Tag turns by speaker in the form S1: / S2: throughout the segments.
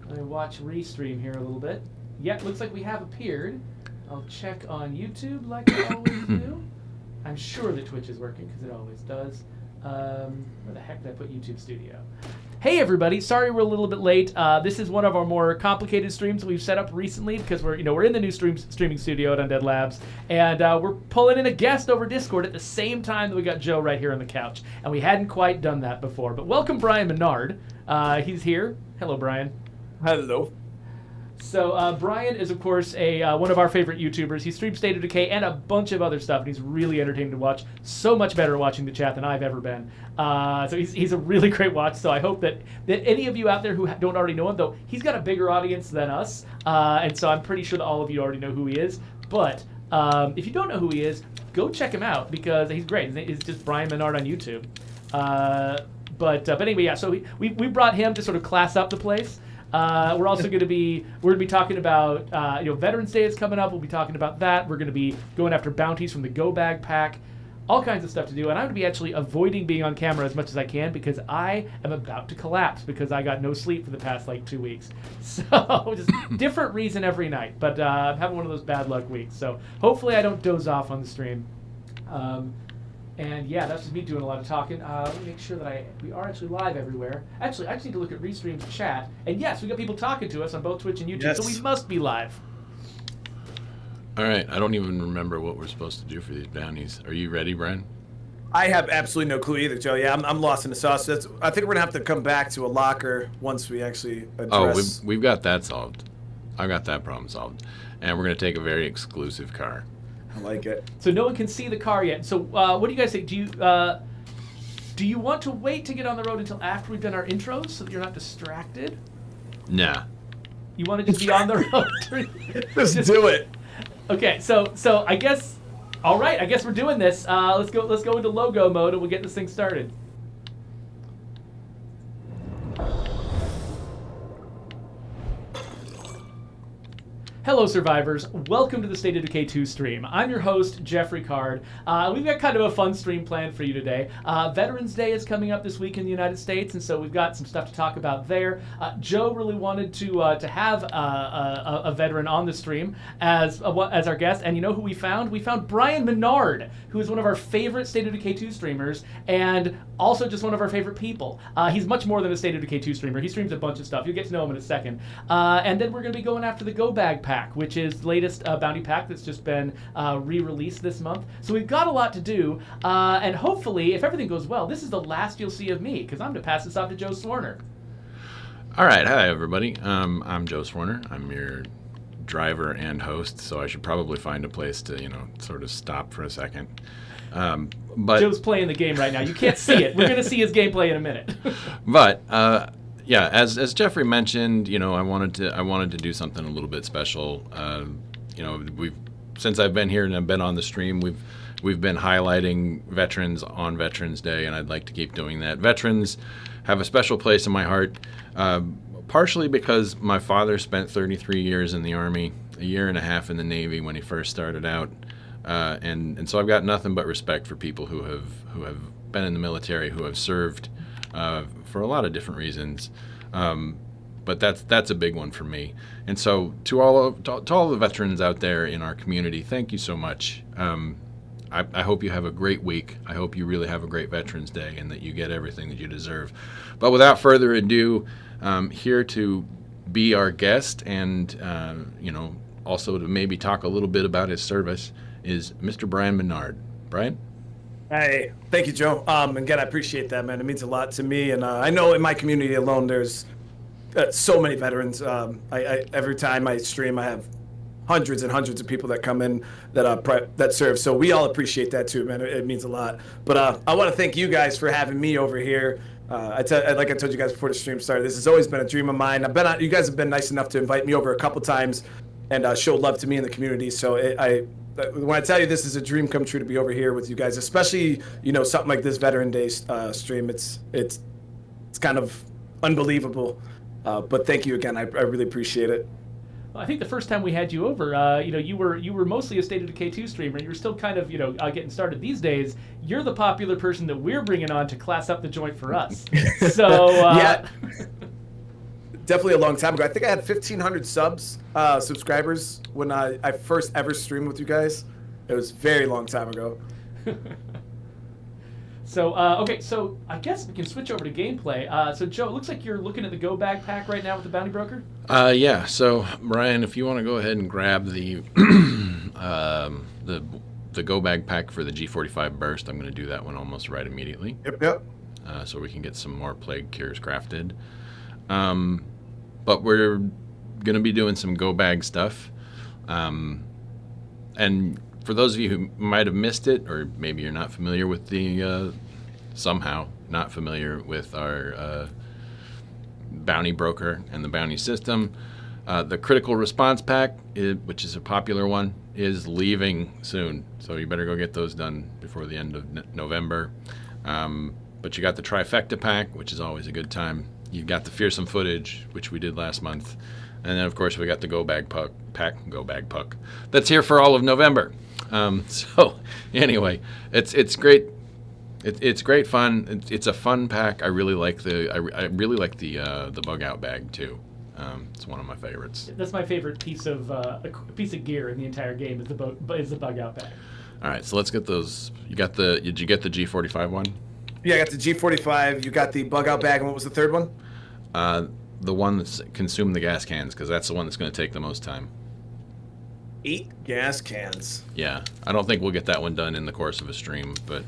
S1: Let me watch restream here a little bit. Yeah, looks like we have appeared. I'll check on YouTube like I always do. I'm sure that Twitch is working because it always does. Where the heck did I put YouTube Studio? Hey everybody, sorry we're a little bit late. This is one of our more complicated streams we've set up recently because we're in the new streaming studio at Undead Labs, and we're pulling in a guest over Discord at the same time that we got Joe right here on the couch, and we hadn't quite done that before. But welcome Brian Menard. He's here. Hello, Brian.
S2: Hello.
S1: So Brian is, of course, one of our favorite YouTubers. He streams State of Decay and a bunch of other stuff, and he's really entertaining to watch. So much better at watching the chat than I've ever been. So he's a really great watch. So I hope that any of you out there who don't already know him, though he's got a bigger audience than us, and so I'm pretty sure that all of you already know who he is. But if you don't know who he is, go check him out because he's great. It's just Brian Menard on YouTube. But anyway, yeah. So we brought him to sort of class up the place. We're also going to be talking about Veterans Day is coming up. We'll be talking about that. We're going to be going after bounties from the Go Bag Pack, all kinds of stuff to do. And I'm going to be actually avoiding being on camera as much as I can because I am about to collapse because I got no sleep for the past 2 weeks. So just different reason every night, but I'm having one of those bad luck weeks. So hopefully I don't doze off on the stream. And yeah, that's just me doing a lot of talking. Let me make sure that we are actually live everywhere. Actually, I just need to look at Restream's chat. And yes, we got people talking to us on both Twitch and YouTube, so we must be live.
S3: All right, I don't even remember what we're supposed to do for these bounties. Are you ready, Brian?
S2: I have absolutely no clue either, Joe. Yeah, I'm lost in the sauce. I think we're gonna have to come back to a locker once we actually address.
S3: Oh, we've got that solved. I got that problem solved, and we're gonna take a very exclusive car.
S2: I like it.
S1: So no one can see the car yet. So what do you guys think? Do you want to wait to get on the road until after we've done our intros so that you're not distracted?
S3: Nah.
S1: You want to just be on the road?
S2: Just do it.
S1: Okay, so I guess, all right, I guess we're doing this. Let's go into logo mode and we'll get this thing started. Hello, survivors. Welcome to the State of Decay 2 stream. I'm your host, Jeffrey Card. We've got kind of a fun stream planned for you today. Veterans Day is coming up this week in the United States, and so we've got some stuff to talk about there. Joe really wanted to have a veteran on the stream as our guest, and you know who we found? We found Brian Menard, who is one of our favorite State of Decay 2 streamers, and also just one of our favorite people. He's much more than a State of Decay 2 streamer. He streams a bunch of stuff. You'll get to know him in a second. And then we're going to be going after the Go Bag Pack, which is the latest bounty pack that's just been re-released this month. So we've got a lot to do, and hopefully, if everything goes well, this is the last you'll see of me, because I'm going to pass this off to Joe Swarner.
S3: All right, hi everybody. I'm Joe Swarner. I'm your driver and host, so I should probably find a place to, sort of stop for a second. But
S1: Joe's playing the game right now. You can't see it. We're going to see his gameplay in a minute.
S3: But yeah, as Jeffrey mentioned, I wanted to do something a little bit special. Since I've been here and I've been on the stream, we've been highlighting veterans on Veterans Day, and I'd like to keep doing that. Veterans have a special place in my heart, partially because my father spent 33 years in the Army, a year and a half in the Navy when he first started out, and so I've got nothing but respect for people who have been in the military, who have served for a lot of different reasons, but that's a big one for me. And so to all the veterans out there in our community, thank you so much. I hope you have a great week. I hope you really have a great Veterans Day and that you get everything that you deserve. But without further ado, here to be our guest and also to maybe talk a little bit about his service is Mr. Brian Menard. Brian?
S2: Hey, thank you, Joe. Again, I appreciate that, man. It means a lot to me, and I know in my community alone, there's so many veterans. Every time I stream, I have hundreds and hundreds of people that come in that serve. So we all appreciate that too, man. It means a lot. But I want to thank you guys for having me over here. Like I told you guys before the stream started, this has always been a dream of mine. You guys have been nice enough to invite me over a couple times and show love to me in the community. So when I tell you this is a dream come true to be over here with you guys, especially something like this Veteran Day stream, it's kind of unbelievable. But thank you again. I really appreciate it.
S1: Well, I think the first time we had you over, you were mostly a State of Decay 2 streamer. You were still kind of getting started. These days, you're the popular person that we're bringing on to class up the joint for us. So
S2: yeah. definitely a long time ago. I think I had 1,500 subscribers when I first ever streamed with you guys. It was a very long time ago.
S1: So, okay, so I guess we can switch over to gameplay. So, Joe, it looks like you're looking at the Go Bag pack right now with the Bounty Broker?
S3: Yeah, so, Brian, if you want to go ahead and grab the the Go Bag pack for the G45 Burst, I'm going to do that one almost right immediately.
S2: Yep.
S3: So we can get some more Plague Cures crafted. But we're going to be doing some Go Bag stuff. And for those of you who might have missed it, or maybe you're not familiar with the, somehow not familiar with our Bounty Broker and the Bounty system, the Critical Response Pack, which is a popular one, is leaving soon. So you better go get those done before the end of November. But you got the Trifecta Pack, which is always a good time. You've got the Fearsome Footage, which we did last month. And then, of course, we got the Go Bag Pack, that's here for all of November. So anyway, it's great. It's great fun. It's a fun pack. I really like the bug out bag too. It's one of my favorites.
S1: That's my favorite piece of gear in the entire game is the bug out bag.
S3: All right, so let's get those. Did you get the G45 one?
S2: Yeah, I got the G45. You got the bug out bag, and what was the third one?
S3: The one that's consume the gas cans, because that's the one that's going to take the most time.
S2: 8 gas cans.
S3: Yeah, I don't think we'll get that one done in the course of a stream, but.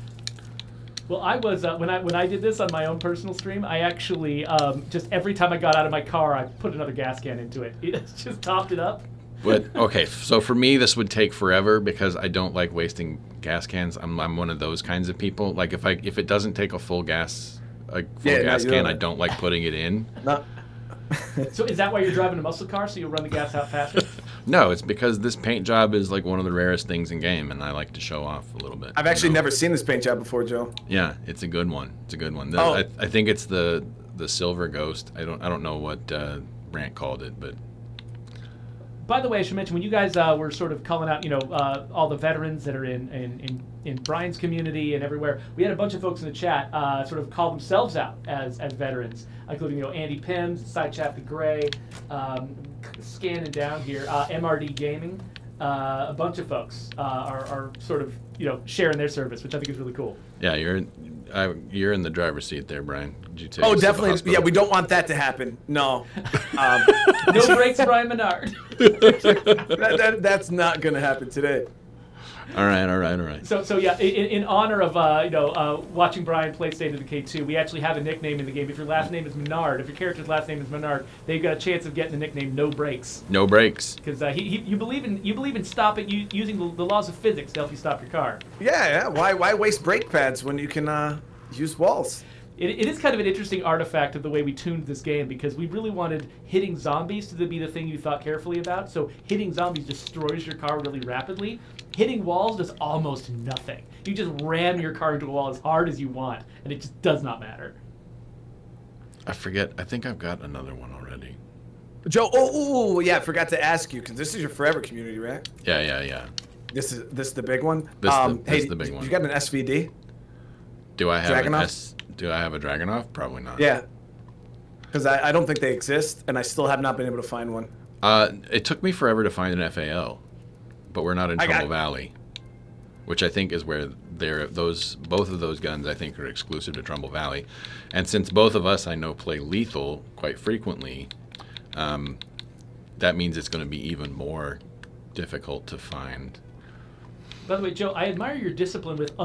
S1: Well, I was when I did this on my own personal stream, I actually just every time I got out of my car, I put another gas can into it. It just topped it up.
S3: But okay, so for me, this would take forever because I don't like wasting gas cans. I'm one of those kinds of people. Like if it doesn't take a full gas can, I don't like putting it in.
S2: No.
S1: So is that why you're driving a muscle car, so you'll run the gas out faster?
S3: No, it's because this paint job is like one of the rarest things in game, and I like to show off a little bit.
S2: I've actually never seen this paint job before, Joe.
S3: Yeah, it's a good one. It's a good one.
S2: Oh.
S3: I think it's the Silver Ghost. I don't know what Brant called it, but.
S1: By the way, I should mention when you guys were sort of calling out, all the veterans that are in Brian's community and everywhere, we had a bunch of folks in the chat sort of call themselves out as veterans, including Andy Pims, Side Chat the Gray, scanning down here, MRD Gaming, a bunch of folks are sort of sharing their service, which I think is really cool.
S3: Yeah, you're in the driver's seat there, Brian. Did you take
S2: Oh,
S3: us to the
S2: definitely.
S3: hospital?
S2: Yeah, we don't want that to happen. No.
S1: No breaks, Brian Menard.
S2: That's not going to happen today.
S3: All right.
S1: So yeah, in honor of watching Brian play State of Decay 2, we actually have a nickname in the game. If your last name is Menard, if your character's last name is Menard, they've got a chance of getting the nickname No Breaks.
S3: No breaks.
S1: Because you believe in stopping using the laws of physics to help you stop your car.
S2: Yeah. Why waste brake pads when you can use walls?
S1: It is kind of an interesting artifact of the way we tuned this game because we really wanted hitting zombies to be the thing you thought carefully about. So hitting zombies destroys your car really rapidly. Hitting walls does almost nothing. You just ram your car into a wall as hard as you want, and it just does not matter.
S3: I forget. I think I've got another one already.
S2: Joe, yeah, I forgot to ask you because this is your forever community, right?
S3: Yeah.
S2: This is the big one.
S3: This is the big one.
S2: You got an SVD?
S3: Do I have
S2: Dragunov?
S3: Do I have a Dragunov? Probably not.
S2: Yeah. Because I don't think they exist, and I still have not been able to find one.
S3: It took me forever to find an FAL, but we're not in Trumbull Valley, which I think is where both of those guns I think are exclusive to Trumbull Valley, and since both of us I know play lethal quite frequently, that means it's going to be even more difficult to find.
S1: By the way, Joe, I admire your discipline with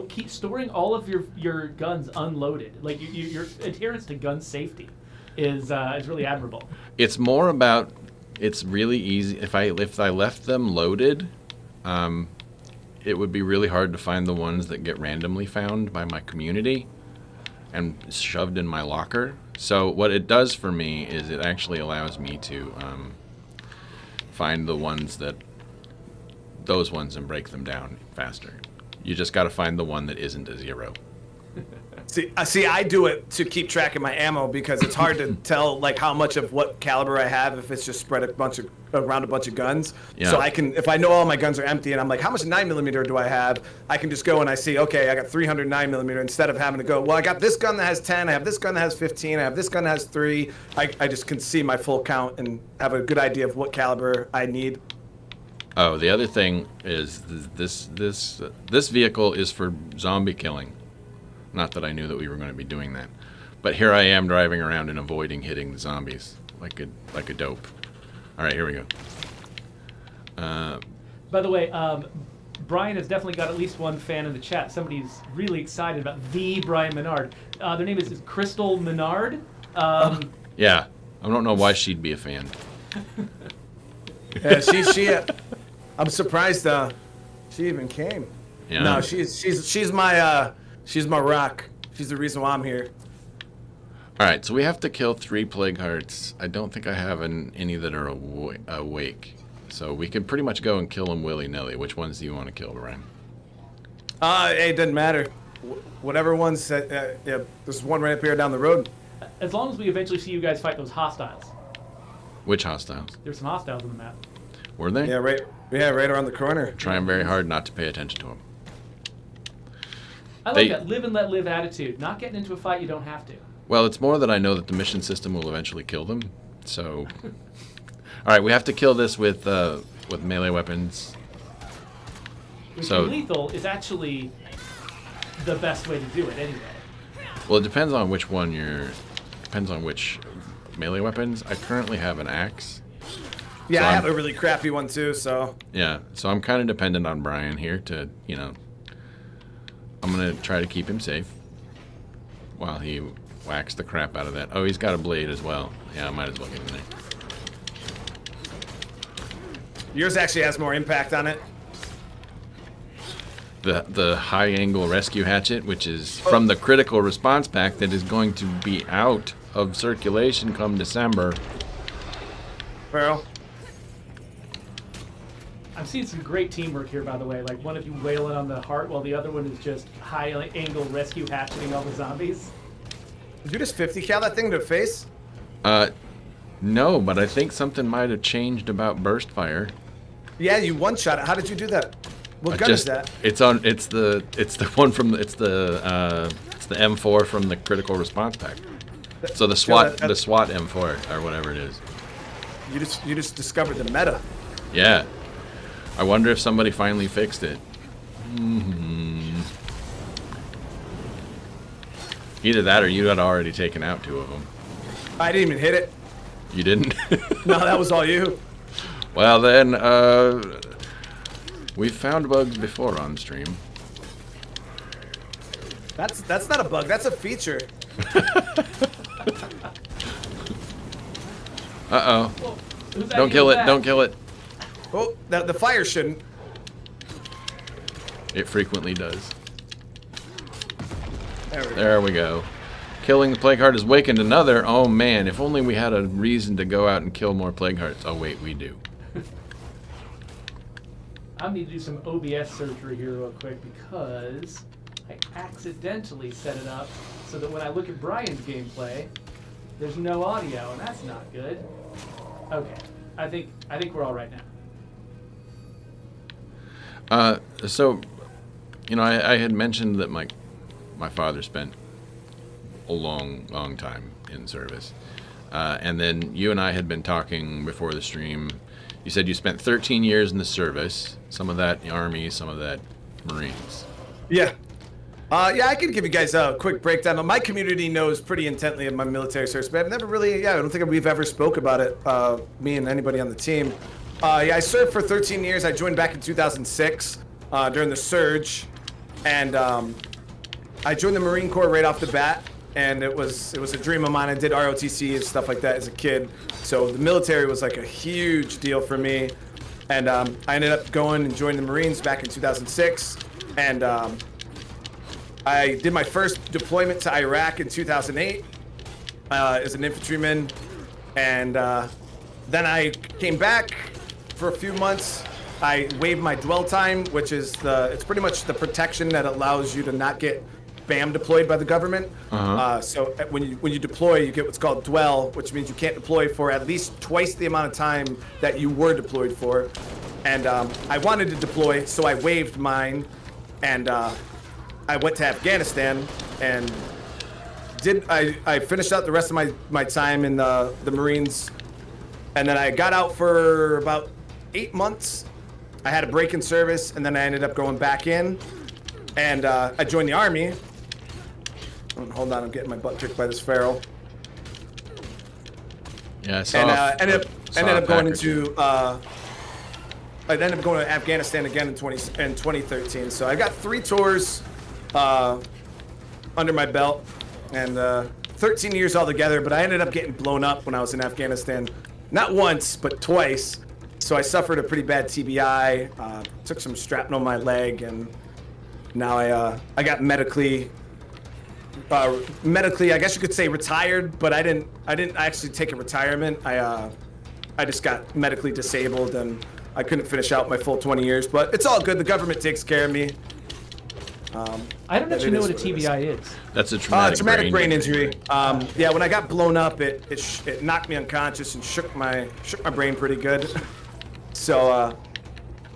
S1: keep storing all of your guns unloaded. Like your adherence to gun safety is really admirable.
S3: It's more about it's really easy if I left them loaded, it would be really hard to find the ones that get randomly found by my community and shoved in my locker. So what it does for me is it actually allows me to find those ones and break them down faster. You just got to find the one that isn't a 0.
S2: See, I do it to keep track of my ammo because it's hard to tell like how much of what caliber I have if it's just spread around a bunch of guns.
S3: Yeah.
S2: So I can, if I know all my guns are empty and I'm like, how much 9mm do I have? I can just go and I see, okay, I got 300 9mm instead of having to go, well, I got this gun that has 10, I have this gun that has 15, I have this gun that has 3. I just can see my full count and have a good idea of what caliber I need.
S3: Oh, the other thing is this vehicle is for zombie killing. Not that I knew that we were going to be doing that, but here I am driving around and avoiding hitting the zombies like a dope. All right, here we go.
S1: By the way, Brian has definitely got at least one fan in the chat. Somebody's really excited about the Brian Menard. Their name is Crystal Menard.
S3: Yeah, I don't know why she'd be a fan.
S2: Yeah, she. I'm surprised she even came.
S3: Yeah.
S2: No, she's my rock. She's the reason why I'm here.
S3: All right, so we have to kill 3 plague hearts. I don't think I have any that are awake. So we could pretty much go and kill them willy-nilly. Which ones do you want to kill, Brian?
S2: Hey, it doesn't matter. Whatever one's yeah, there's one right up here down the road.
S1: As long as we eventually see you guys fight those hostiles.
S3: Which hostiles?
S1: There's some hostiles on the map.
S3: Were they?
S2: Yeah, right around the corner.
S3: Trying very hard not to pay attention to them.
S1: I like that live and let live attitude. Not getting into a fight you don't have to.
S3: Well, it's more that I know that the mission system will eventually kill them. So, all right, we have to kill this with melee weapons.
S1: Which
S3: So
S1: lethal is actually the best way to do it anyway.
S3: well, it depends on which one depends on which melee weapons. I currently have an axe.
S2: Yeah,
S3: So
S2: I have a really crappy one too. So
S3: Yeah, so I'm kind of dependent on Brian here to, I'm gonna try to keep him safe while he whacks the crap out of that. Oh, he's got a blade as well. Yeah, I might as well get in there.
S2: yours actually has more impact on it.
S3: The high angle rescue hatchet, which is from the critical response pack that is going to be out of circulation come December.
S2: Well,
S1: I'm seeing some great teamwork here, by the way. Like one of you wailing on the heart while the other one is just high angle rescue hatcheting all the zombies.
S2: did you just 50 cal that thing to the face?
S3: No, but I think something might have changed about burst fire.
S2: Yeah, you one shot it. How did you do that? What gun is that?
S3: It's the one from it's the M4 from the critical response pack. So the SWAT M4 or whatever it is.
S2: You just discovered the meta.
S3: Yeah. I wonder if somebody finally fixed it. Either that or you had already taken out 2 of them.
S2: I didn't even hit it.
S3: You didn't?
S2: No, that was all you.
S3: Well then, we've found bugs before on stream.
S2: That's not a bug. That's a feature.
S3: Uh-oh.
S1: Whoa, who's
S3: Don't kill it. Don't kill it.
S2: Oh, the fire shouldn't.
S3: It frequently does.
S2: There we go.
S3: There we go. Killing the plague heart has wakened another. Oh man, if only we had a reason to go out and kill more plague hearts. Oh wait, we do.
S1: I need to do some OBS surgery here real quick because I accidentally set it up so that when I look at Brian's gameplay, there's no audio, and that's not good. Okay, I think we're all right now.
S3: So, I had mentioned that my father spent a long time in service, and then you and I had been talking before the stream. You said you spent 13 years in the service, some of that Army, some of that Marines.
S2: Yeah. Yeah, I could give you guys a quick breakdown. My community knows pretty intently of my military service, but I've never really, I don't think we've ever spoke about it, me and anybody on the team. Yeah, I served for 13 years. I joined back in 2006 during the surge, and I joined the Marine Corps right off the bat, and it was a dream of mine. I did ROTC and stuff like that as a kid, so the military was like a huge deal for me, and I ended up going and joining the Marines back in 2006, and I did my first deployment to Iraq in 2008 as an infantryman, and then I came back for a few months. I waived my dwell time, which is it's pretty much the protection that allows you to not get BAM deployed by the government. So when you deploy, you get what's called dwell, which means you can't deploy for at least twice the amount of time that you were deployed for. And I wanted to deploy, so I waived mine, and I went to Afghanistan and I finished out the rest of my time in the Marines, and then I got out for about 8 months. I had a break in service, and then I ended up going back in, and I joined the Army. Hold on, I'm getting my butt kicked by this feral.
S3: Yeah, I saw.
S2: And ended up going into. I ended up going to Afghanistan again in 2013. So I got 3 tours under my belt, and 13 years altogether. But I ended up getting blown up when I was in Afghanistan, not once but twice. So I suffered a pretty bad TBI, took some shrapnel on my leg, and now I got medically, I guess you could say retired, but I didn't actually take a retirement. I just got medically disabled, and I couldn't finish out my full 20 years. But it's all good. The government takes care of me.
S1: I don't actually know what a TBI is.
S3: That's a traumatic
S2: brain injury. Yeah, when I got blown up, it knocked me unconscious and shook my brain pretty good. So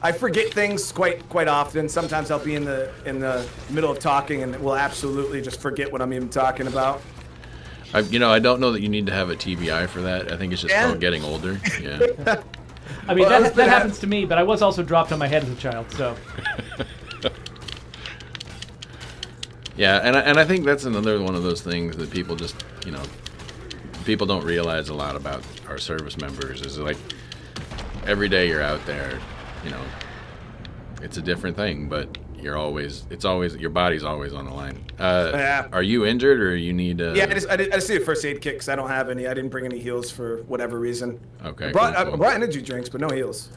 S2: I forget things quite often. Sometimes I'll be in the middle of talking and will absolutely just forget what I'm even talking about.
S3: I don't know that you need to have a TBI for that. I think it's just called getting older. Yeah.
S1: I mean, that happens to me, but I was also dropped on my head as a child, so.
S3: Yeah, and I think that's another one of those things that people just, people don't realize a lot about our service members is like every day you're out there, it's a different thing, but your body's always on the line.
S2: Yeah.
S3: Are you injured or you need
S2: Yeah, I just need a first aid kit because I don't have any. I didn't bring any heals for whatever reason.
S3: Okay.
S2: I brought energy drinks, but no heals.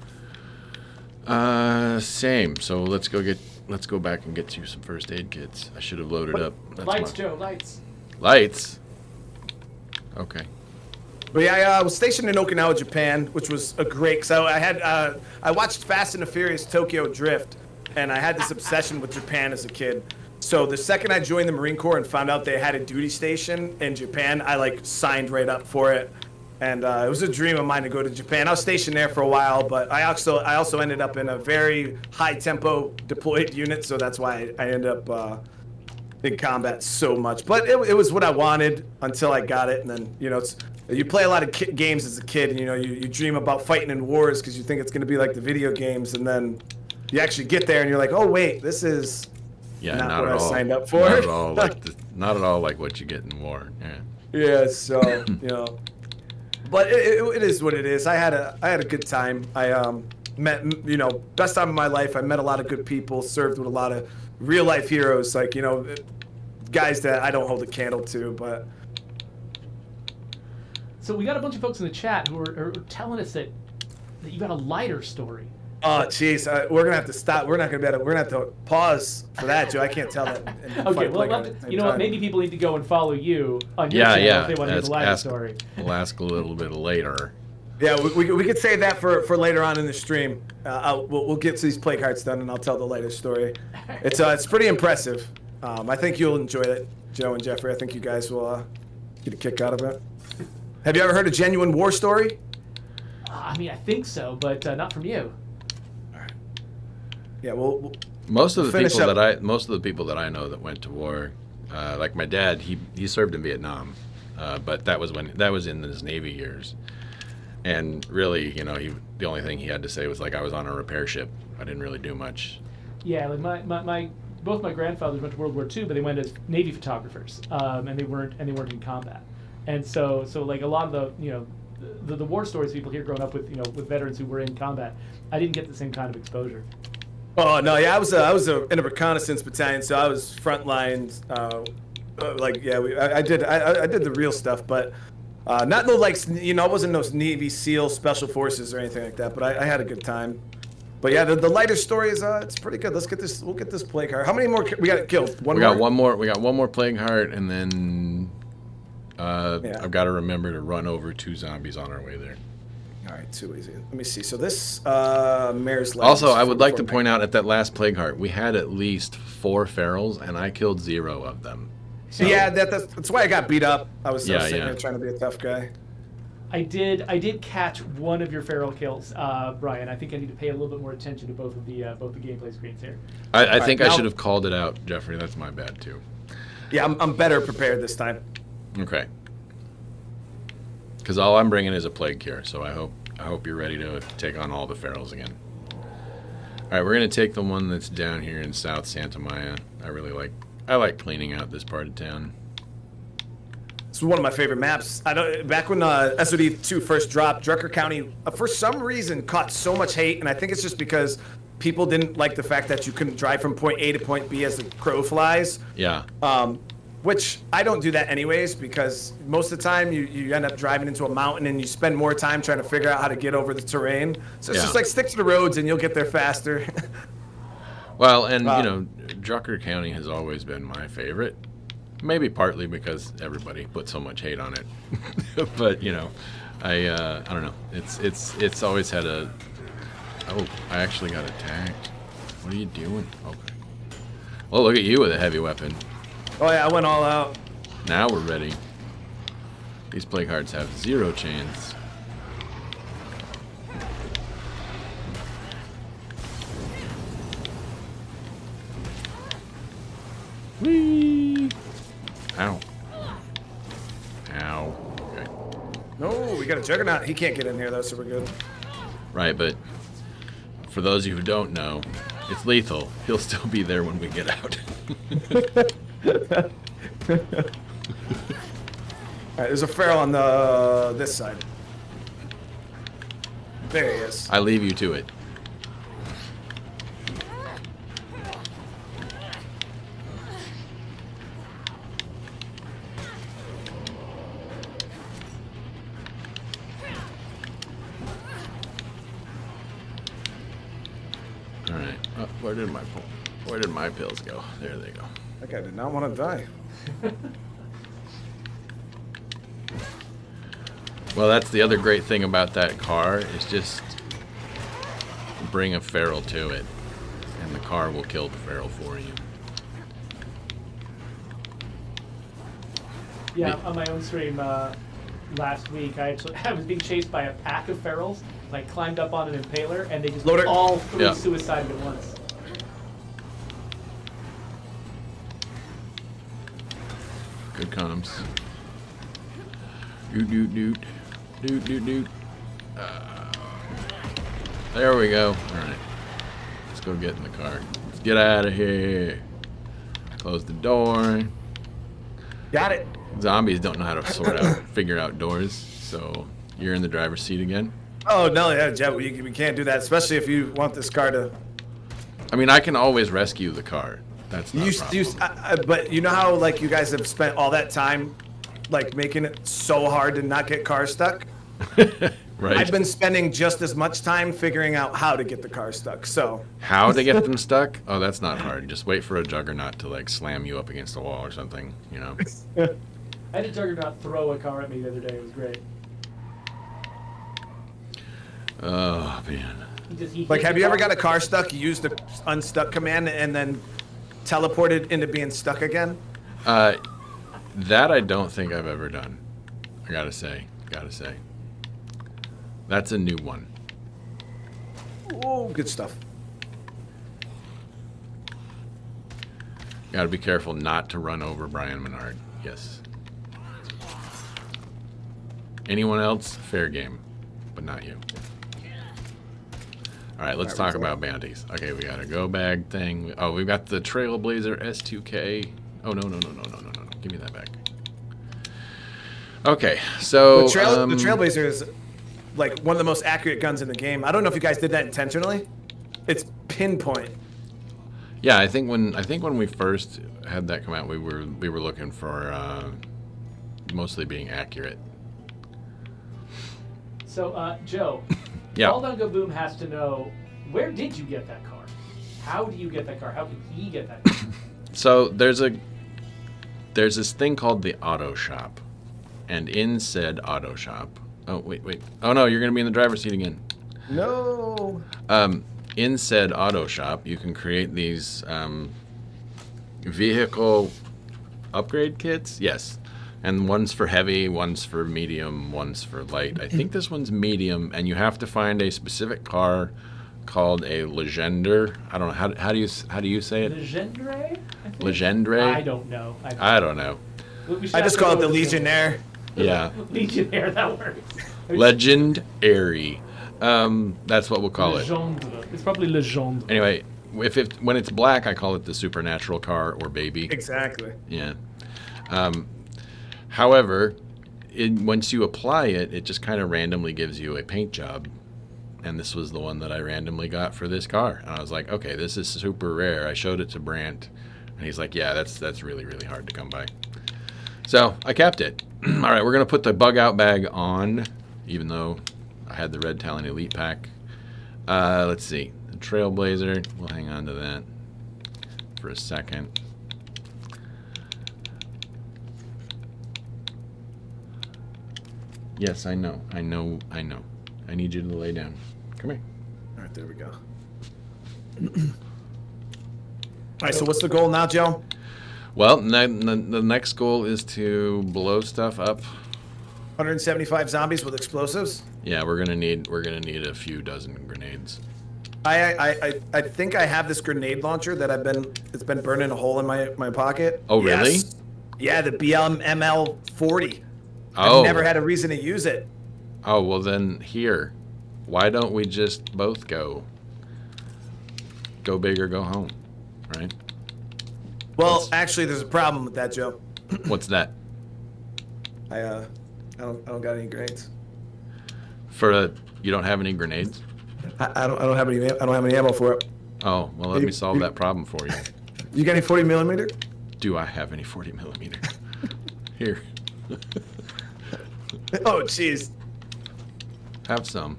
S3: Same. So let's go back and get you some first aid kits. I should have loaded up.
S1: Lights, Joe, lights.
S3: Lights? Okay.
S2: But yeah, I was stationed in Okinawa, Japan, which was a great. So I watched Fast and the Furious Tokyo Drift, and I had this obsession with Japan as a kid. So the second I joined the Marine Corps and found out they had a duty station in Japan, I signed right up for it. And it was a dream of mine to go to Japan. I was stationed there for a while, but I also ended up in a very high tempo deployed unit, so that's why I ended up in combat so much. But it was what I wanted until I got it, and then you play a lot of games as a kid, and you dream about fighting in wars because you think it's going to be like the video games, and then you actually get there and you're like, oh wait, this is not what I signed up for.
S3: Not at all like what you get in war. Yeah.
S2: Yeah. So but it is what it is. I had a good time. I met best time of my life. I met a lot of good people. Served with a lot of real life heroes, guys that I don't hold a candle to, but.
S1: So we got a bunch of folks in the chat who are telling us that you got a lighter story.
S2: Oh, jeez, we're gonna have to stop. We're not gonna be able to. We're gonna have to pause for that, Joe. I can't tell that.
S1: Okay, well, you know what? Maybe people need to go and follow you on your channel if they want to hear the lighter story. We'll
S3: ask a little bit later.
S2: Yeah, we could save that for later on in the stream. We'll get to these play cards done, and I'll tell the lighter story. It's pretty impressive. I think you'll enjoy it, Joe and Jeffrey. I think you guys will get a kick out of it. Have you ever heard a genuine war story?
S1: I mean, I think so, but not from you.
S2: Yeah, well,
S3: most of the people that I know that went to war, like my dad, he served in Vietnam, but that was in his Navy years, and really, the only thing he had to say was I was on a repair ship. I didn't really do much.
S1: Yeah, both my grandfathers went to World War II, but they went as Navy photographers, and they weren't in combat, and so a lot of the war stories people hear growing up with veterans who were in combat, I didn't get the same kind of exposure.
S2: Oh no, yeah, I was in a reconnaissance battalion, so I was front lines. I did the real stuff, but not no I wasn't no Navy SEAL Special Forces or anything like that. But I had a good time. But yeah, the lighter story is it's pretty good. Let's get this. We'll get this plague heart. How many more we got killed?
S3: We got one more. We got one more plague heart, and then I've got to remember to run over 2 zombies on our way there.
S2: All right, too easy. Let me see. So this mare's life.
S3: Also, I would like to point out at that last plague heart, we had at least 4 ferals, and I killed 0 of them. So,
S2: yeah, that's why I got beat up. I was
S3: Yeah,
S2: sitting
S3: yeah.
S2: there trying to be a tough guy.
S1: I did catch one of your feral kills, Brian. I think I need to pay a little bit more attention to both the gameplay screens here.
S3: I think I
S2: now-
S3: should have called it out, Jeffrey. That's my bad, too.
S2: Yeah, I'm better prepared this time.
S3: Okay. Because all I'm bringing is a plague cure, so I hope you're ready to take on all the ferals again. All right, we're gonna take the one that's down here in South Santa Maya. I like cleaning out this part of town.
S2: This is one of my favorite maps. Back when SOD2 first dropped, Drucker County, for some reason, caught so much hate, and I think it's just because people didn't like the fact that you couldn't drive from point A to point B as the crow flies.
S3: Yeah.
S2: Which I don't do that anyways, because most of the time you end up driving into a mountain and you spend more time trying to figure out how to get over the terrain. So it's just like stick to the roads and you'll get there faster.
S3: Well, and Drucker County has always been my favorite. Maybe partly because everybody put so much hate on it, but I don't know. It's always had a. Oh, I actually got attacked. What are you doing? Okay. Well, look at you with a heavy weapon.
S2: Oh yeah, I went all out.
S3: Now we're ready. These plague hearts have 0 chance. Whee! Ow. Ow. Okay.
S2: No, we got a Juggernaut. He can't get in here though, so we're good.
S3: Right, but for those of you who don't know, it's lethal. He'll still be there when we get out.
S2: All right, there's a feral on this side. There he is.
S3: I leave you to it. All right. Where did my pills go? There they go.
S2: That guy did not want to die.
S3: Well, that's the other great thing about that car is just bring a feral to it, and the car will kill the feral for you.
S1: Yeah, on my own stream last week, I was being chased by a pack of ferals. And I climbed up on an impaler, and they just
S2: Loader.
S1: all 3
S3: Yeah.
S1: suicided at once.
S3: Good comms. Doot doot doot. Doot doot doot. There we go. Alright. Let's go get in the car. Let's get out of here. Close the door.
S2: Got it.
S3: Zombies don't know how to figure out doors, so you're in the driver's seat again.
S2: Oh no, yeah, Jet, we can't do that, especially if you want this car to.
S3: I mean, I can always rescue the car. That's not a problem.
S2: But you know how like you guys have spent all that time, like making it so hard to not get cars stuck.
S3: Right.
S2: I've been spending just as much time figuring out how to get the car stuck. So.
S3: How to get them stuck? Oh, that's not hard. Just wait for a juggernaut to like slam you up against a wall or something, you know.
S1: I had a Juggernaut throw a car at me the other day. It was great.
S3: Oh man.
S1: He
S2: Like,
S1: hit
S2: have
S1: the
S2: you ever
S1: car-
S2: got a car stuck? You used the unstuck command and then teleported into being stuck again?
S3: That I don't think I've ever done. I gotta say. That's a new one.
S2: Oh, good stuff.
S3: Gotta be careful not to run over Brian Menard. Yes. Anyone else? Fair game. But not you. Alright, let's talk about bounties. Okay, we got a go bag thing. Oh, we've got the Trailblazer S2K. Oh, no. Give me that back. Okay, so...
S2: The Trailblazer is like one of the most accurate guns in the game. I don't know if you guys did that intentionally. It's pinpoint.
S3: Yeah, I think when we first had that come out, we were looking for mostly being accurate.
S1: So, Joe,
S3: Yeah.
S1: Baldunga Boom has to know, where did you get that car? How do you get that car? How did he get that car?
S3: So there's this thing called the auto shop, and in said auto shop, Oh, wait. Oh, no, you're going to be in the driver's seat again.
S2: No.
S3: In said auto shop, you can create these vehicle upgrade kits. Yes. And one's for heavy, one's for medium, one's for light. I think this one's medium, and you have to find a specific car called a Legender. I don't know. How do you say it?
S1: Legendre?
S3: Legendre?
S1: I don't know.
S3: I don't know.
S2: I just call it the Legionnaire.
S3: Yeah.
S1: Legionnaire, that works.
S3: Legendary. That's what we'll call it.
S1: Legendre. It's probably Legendre.
S3: Anyway, when it's black, I call it the supernatural car or baby.
S2: Exactly.
S3: Yeah. However, once you apply it, it just kind of randomly gives you a paint job. And this was the one that I randomly got for this car. And I was like, okay, this is super rare. I showed it to Brant, and he's like, yeah, that's really, really hard to come by. So I kept it. All right, we're going to put the bug out bag on, even though I had the Red Talon Elite Pack. Let's see. The Trailblazer, we'll hang on to that for a second. Yes, I know. I need you to lay down. Come here.
S2: All right, there we go. All right, so what's the goal now, Joe?
S3: Well, the next goal is to blow stuff up.
S2: 175 zombies with explosives.
S3: Yeah, we're gonna need a few dozen grenades.
S2: I think I have this grenade launcher that it's been burning a hole in my pocket.
S3: Oh, really?
S2: Yes. Yeah, the BML 40.
S3: Oh.
S2: I've never had a reason to use it.
S3: Oh, well then here. Why don't we just both go big or go home, right?
S2: Well, actually, there's a problem with that, Joe.
S3: What's that?
S2: I don't got any grenades.
S3: You don't have any grenades?
S2: I don't have any ammo for it.
S3: Oh, well, let me solve that problem for you.
S2: You got any 40 millimeter?
S3: Do I have any 40 millimeter? Here.
S2: Oh, jeez.
S3: Have some.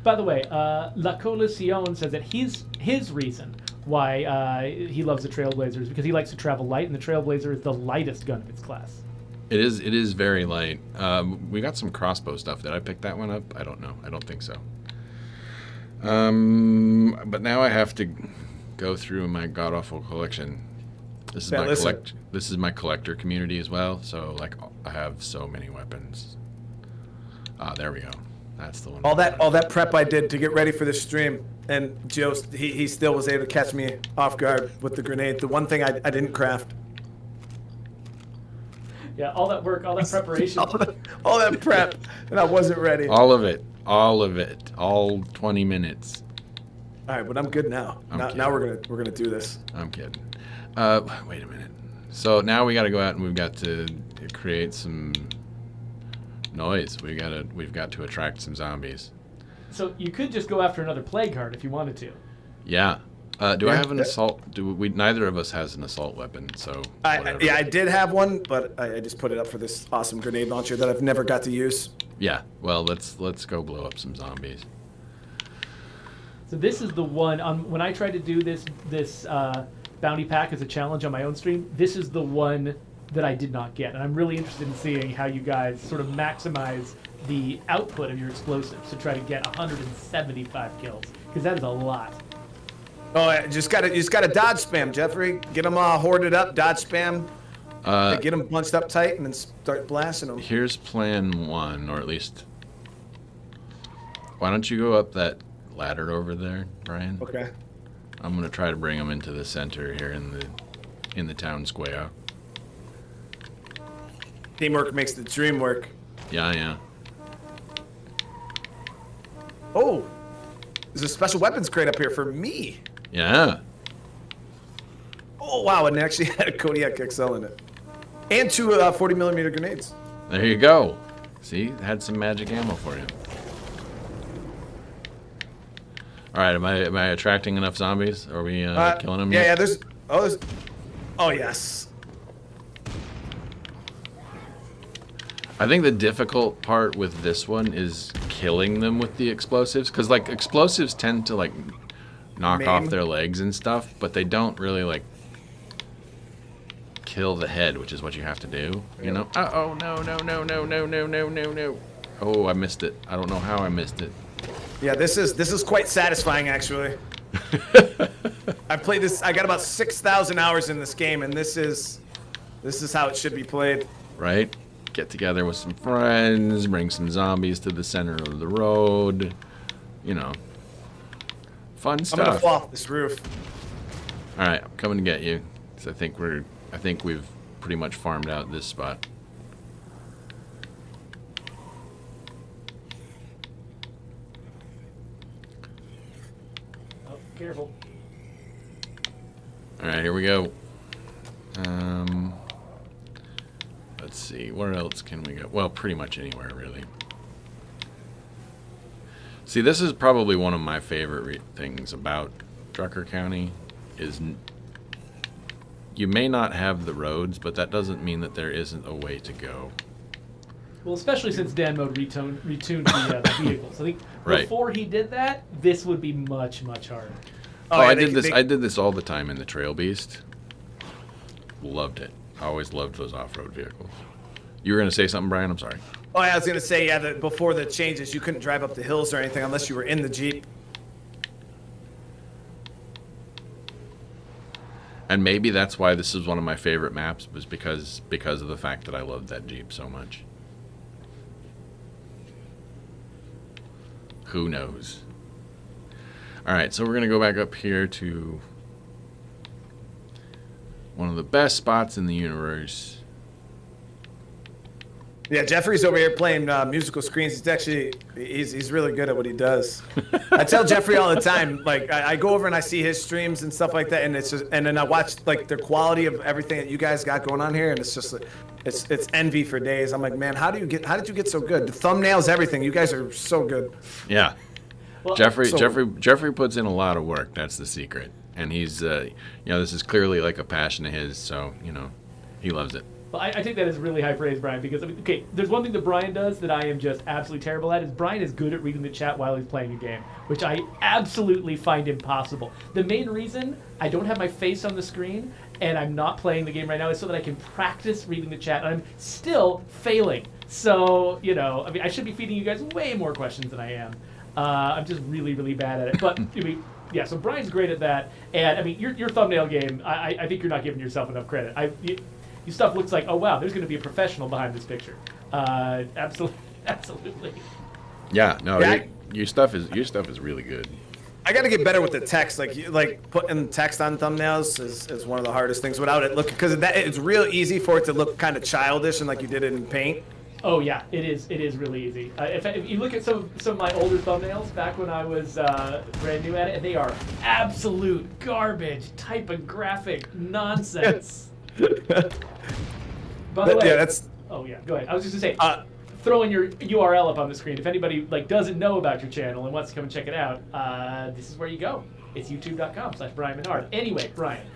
S1: By the way, La Collision says that his reason why he loves the Trailblazer is because he likes to travel light, and the Trailblazer is the lightest gun of its class.
S3: It is very light. We got some crossbow stuff. Did I pick that one up? I don't know. I don't think so. But now I have to go through my god-awful collection. This is my collector community as well. So like I have so many weapons. Ah, there we go. That's the one.
S2: All that prep I did to get ready for this stream, and Joe he still was able to catch me off guard with the grenade. The one thing I didn't craft.
S1: Yeah, all that work, all that preparation.
S2: all that prep, and I wasn't ready.
S3: All of it. All 20 minutes.
S2: All right, but I'm good now. Now we're gonna do this.
S3: I'm kidding. Wait a minute. So now we got to go out and we've got to create some noise. We've got to attract some zombies.
S1: So you could just go after another plague heart if you wanted to.
S3: Yeah. Do I have an assault? Neither of us has an assault weapon, so.
S2: I did have one, but I just put it up for this awesome grenade launcher that I've never got to use.
S3: Yeah. Well, let's go blow up some zombies.
S1: So this is the one when I tried to do this bounty pack as a challenge on my own stream. This is the one that I did not get, and I'm really interested in seeing how you guys sort of maximize the output of your explosives to try to get 175 kills, because that is a lot.
S2: Oh, you just gotta dodge spam, Jeffrey. Get them hoarded up, dodge spam. Get them bunched up tight, and then start blasting them.
S3: Here's plan one, or at least. Why don't you go up that ladder over there, Brian?
S2: Okay.
S3: I'm gonna try to bring them into the center here in the town square.
S2: Teamwork makes the dream work.
S3: Yeah.
S2: Oh, there's a special weapons crate up here for me.
S3: Yeah.
S2: Oh wow, and it actually had a Kodiak XL in it, and two 40 millimeter grenades.
S3: There you go. See, it had some magic ammo for you. All right, am I attracting enough zombies? Are we killing them yet?
S2: Yeah. Oh yes.
S3: I think the difficult part with this one is killing them with the explosives, because like explosives tend to like knock off their legs and stuff, but they don't really like kill the head, which is what you have to do. You know? Oh no. Oh, I missed it. I don't know how I missed it.
S2: Yeah, this is quite satisfying actually. I've played this. I got about 6,000 hours in this game, and this is how it should be played.
S3: Right? Get together with some friends, bring some zombies to the center of the road. You know, fun stuff.
S2: I'm gonna fall off this roof.
S3: All right, I'm coming to get you. 'Cause I think we've pretty much farmed out this spot.
S1: Oh, careful.
S3: All right, here we go. Let's see, where else can we go? Well, pretty much anywhere, really. See, this is probably one of my favorite things about Drucker County is you may not have the roads, but that doesn't mean that there isn't a way to go.
S1: Well, especially since Dan Mode retuned the vehicles. I think
S3: Right.
S1: before he did that, this would be much, much harder.
S3: Oh,
S2: yeah,
S3: I did this all the time in the Trail Beast. Loved it. I always loved those off-road vehicles. You were going to say something, Brian? I'm sorry.
S2: Oh, yeah, I was gonna say, yeah, that before the changes, you couldn't drive up the hills or anything unless you were in the Jeep.
S3: And maybe that's why this is one of my favorite maps, was because of the fact that I loved that Jeep so much. Who knows? All right, so we're going to go back up here to one of the best spots in the universe.
S2: Yeah, Jeffrey's over here playing musical screens. He's really good at what he does. I tell Jeffrey all the time, like I go over and I see his streams and stuff like that, and and then I watch like the quality of everything that you guys got going on here, and it's just it's envy for days. I'm like, man, how did you get so good? The thumbnails, everything. You guys are so good.
S3: Yeah.
S1: Well,
S3: Jeffrey puts in a lot of work. That's the secret. And he's this is clearly like a passion of his, so, he loves it.
S1: Well, I think that is really high praise, Brian, because, okay, there's one thing that Brian does that I am just absolutely terrible at, is Brian is good at reading the chat while he's playing a game, which I absolutely find impossible. The main reason I don't have my face on the screen and I'm not playing the game right now is so that I can practice reading the chat, and I'm still failing. So, I should be feeding you guys way more questions than I am. I'm just really, really bad at it. But, yeah, so Brian's great at that, and, your thumbnail game, I think you're not giving yourself enough credit. Your stuff looks like, oh wow, there's going to be a professional behind this picture. Absolutely.
S3: Yeah, no, your stuff is really good.
S2: I got to get better with the text. Like putting text on thumbnails is one of the hardest things without it looking, because it's real easy for it to look kind of childish and like you did it in Paint.
S1: Oh yeah, it is. It is really easy. If you look at some of my older thumbnails back when I was brand new at it, they are absolute garbage, typographic nonsense. By the way,
S2: yeah, that's.
S1: Oh yeah, go ahead. I was just gonna say, throwing your URL up on the screen. If anybody doesn't know about your channel and wants to come and check it out, this is where you go. It's youtube.com/Brian Menard. Anyway, Brian.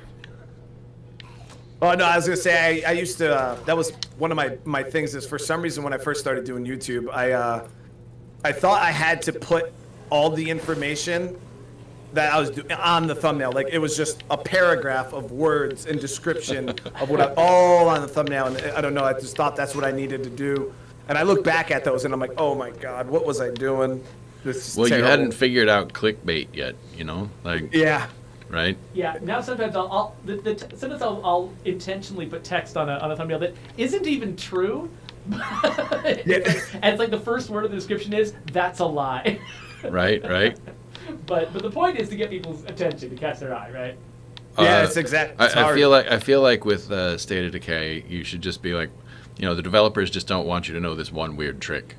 S2: Oh no, I was gonna say I used to. That was one of my things. Is for some reason when I first started doing YouTube, I thought I had to put all the information that I was doing on the thumbnail. Like it was just a paragraph of words and description of what all on the thumbnail. And I don't know. I just thought that's what I needed to do. And I look back at those and I'm like, oh my God, what was I doing? This is terrible.
S3: You hadn't figured out clickbait yet,
S2: Yeah.
S3: Right?
S1: Yeah. Now sometimes I'll intentionally put text on a thumbnail that isn't even true. And it's like the first word of the description is, that's a lie.
S3: Right.
S1: But the point is to get people's attention, to catch their eye, right?
S2: Yeah, it's exactly.
S3: I feel like with State of Decay, you should just be like, the developers just don't want you to know this one weird trick.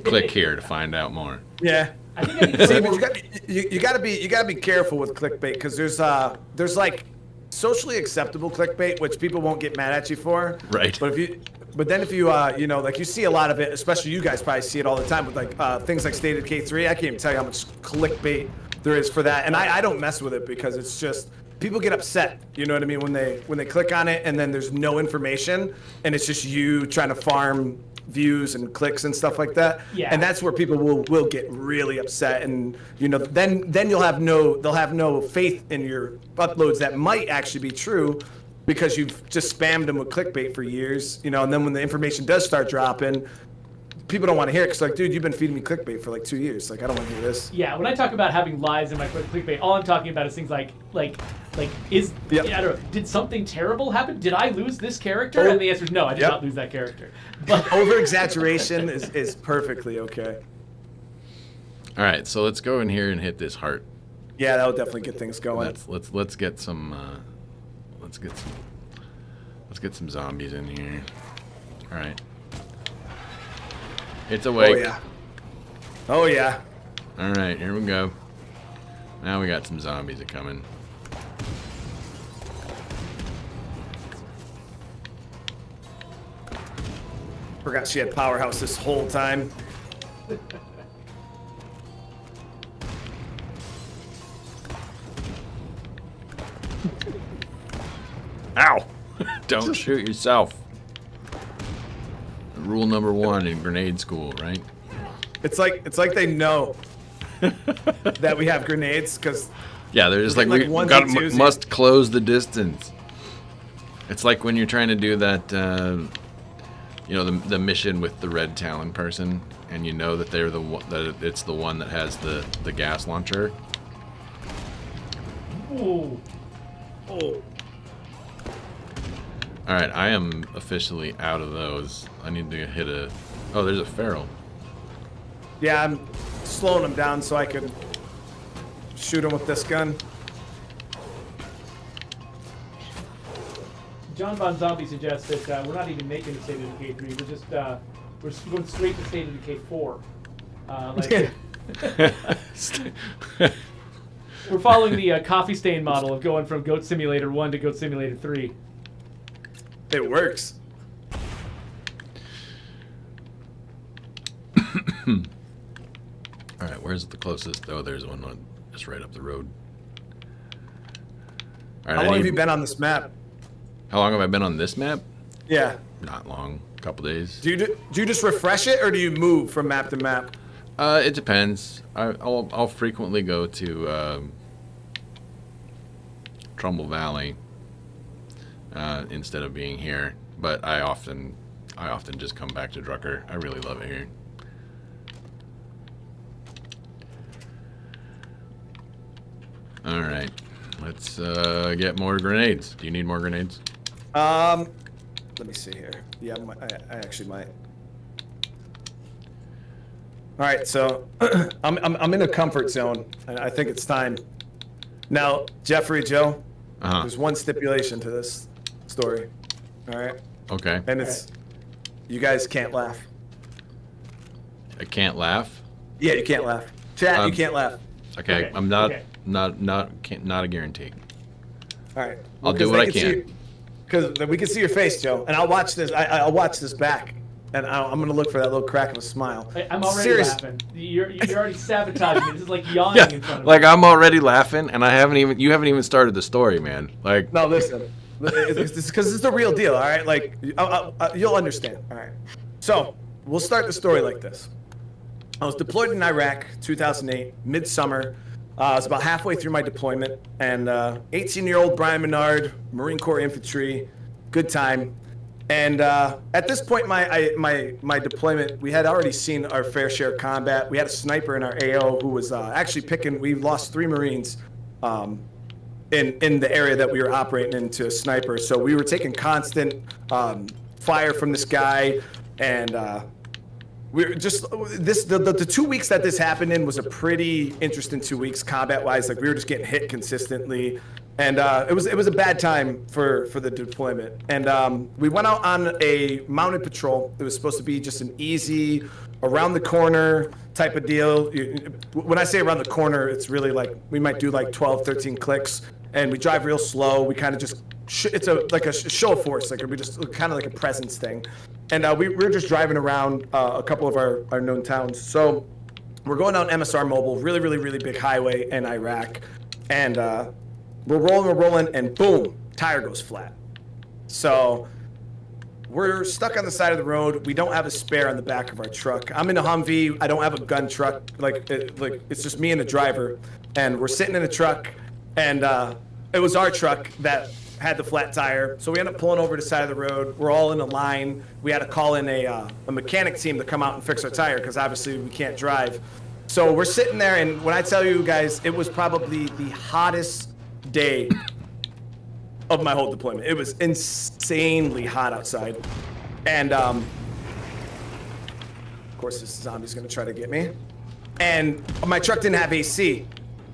S3: Click here to find out more.
S2: Yeah.
S1: I think I need to
S2: See, but you gotta be careful with clickbait, because there's like socially acceptable clickbait which people won't get mad at you for.
S3: Right.
S2: But then if you like you see a lot of it, especially you guys probably see it all the time with like things like State of K3. I can't even tell you how much clickbait there is for that, and I don't mess with it because it's just people get upset. You know what I mean, when they click on it and then there's no information and it's just you trying to farm views and clicks and stuff like that.
S1: Yeah.
S2: And that's where people will get really upset, and then they'll have no faith in your uploads that might actually be true, because you've just spammed them with clickbait for years, you know, and then when the information does start dropping, people don't want to hear it because, like, dude, you've been feeding me clickbait for like 2 years. Like, I don't want to hear this.
S1: Yeah, when I talk about having lies in my clickbait, all I'm talking about is things like is
S2: Yep.
S1: I don't know, did something terrible happen? Did I lose this character? And the answer is no, I did
S2: Yep.
S1: not lose that character. But
S2: Over exaggeration is perfectly okay.
S3: All right, so let's go in here and hit this heart.
S2: Yeah, that would definitely get things going.
S3: Let's get some zombies in here. All right. It's awake.
S2: Oh yeah. Oh yeah.
S3: All right, here we go. Now we got some zombies a coming.
S2: Forgot she had Powerhouse this whole time.
S3: Ow! Don't shoot yourself. Rule number 1 in grenade school, right?
S2: It's like they know that we have grenades because
S3: Yeah, they're just like,
S2: like
S3: we
S2: onesie,
S3: got
S2: twosie.
S3: must close the distance. It's like when you're trying to do that, you know, the mission with the red Talon person, and you know that they're that it's the one that has the gas launcher.
S1: ooh,
S2: oh,
S3: All right, I am officially out of those. I need to hit a. Oh, there's a feral.
S2: yeah, I'm slowing them down so I can shoot them with this gun.
S1: John Von Zombie suggests that we're not even making a State of Decay 3. We're just we're going straight to State of Decay 4. We're following the coffee stain model of going from Goat Simulator 1 to Goat Simulator 3.
S2: It works.
S3: All right, where's the closest? Oh, there's one just right up the road. All right,
S2: How long have you been on this map?
S3: How long have I been on this map?
S2: Yeah.
S3: Not long. A couple days.
S2: Do you just refresh it or do you move from map to map?
S3: It depends. I'll frequently go to Trumbull Valley instead of being here, but I often just come back to Drucker. I really love it here. All right, let's get more grenades. Do you need more grenades?
S2: Let me see here. Yeah, I actually might. All right, so I'm in a comfort zone, and I think it's time. Now, Jeffrey, Joe, there's one stipulation to this story. All right,
S3: Okay.
S2: and it's you guys can't laugh.
S3: I can't laugh.
S2: Yeah, you can't laugh. Chat, you can't laugh.
S3: Okay,
S1: Okay,
S3: I'm not
S1: okay.
S3: not a guarantee.
S2: All right.
S3: I'll do what I can.
S2: Because we can see your face, Joe, and I'll watch this. I'll watch this back, and I'm gonna look for that little crack of a smile.
S1: I'm already
S2: Serious-
S1: laughing. You're already sabotaging me. This is like yawning in front of
S3: Like
S1: me.
S3: I'm already laughing, and you haven't even started the story, man. Like
S2: No, listen. It's because it's the real deal, all right? Like, you'll understand, all right? So, we'll start the story like this. I was deployed in Iraq, 2008, midsummer. I was about halfway through my deployment, and 18-year-old Brian Menard, Marine Corps Infantry, good time. And at this point, my deployment, we had already seen our fair share of combat. We had a sniper in our AO who was actually picking. We lost 3 Marines in the area that we were operating into a sniper. So we were taking constant fire from this guy, and we were just the 2 weeks that this happened in was a pretty interesting 2 weeks combat-wise. Like we were just getting hit consistently, and it was a bad time for the deployment. And we went out on a mounted patrol. It was supposed to be just an easy, around the corner type of deal. When I say around the corner, it's really like we might do like 12, 13 clicks, and we drive real slow. We kind of just it's like a show of force, like we just kind of like a presence thing. And we were just driving around a couple of our known towns. So we're going down MSR Mobile, really, really, really big highway in Iraq, and we're rolling, and boom, tire goes flat. So we're stuck on the side of the road. We don't have a spare on the back of our truck. I'm in a Humvee. I don't have a gun truck. Like it's just me and the driver, and we're sitting in the truck, and it was our truck that had the flat tire. So we ended up pulling over to the side of the road. We're all in a line. We had to call in a mechanic team to come out and fix our tire because obviously we can't drive. So we're sitting there, and when I tell you guys, it was probably the hottest day of my whole deployment. It was insanely hot outside. And of course this zombie's gonna try to get me. And my truck didn't have AC.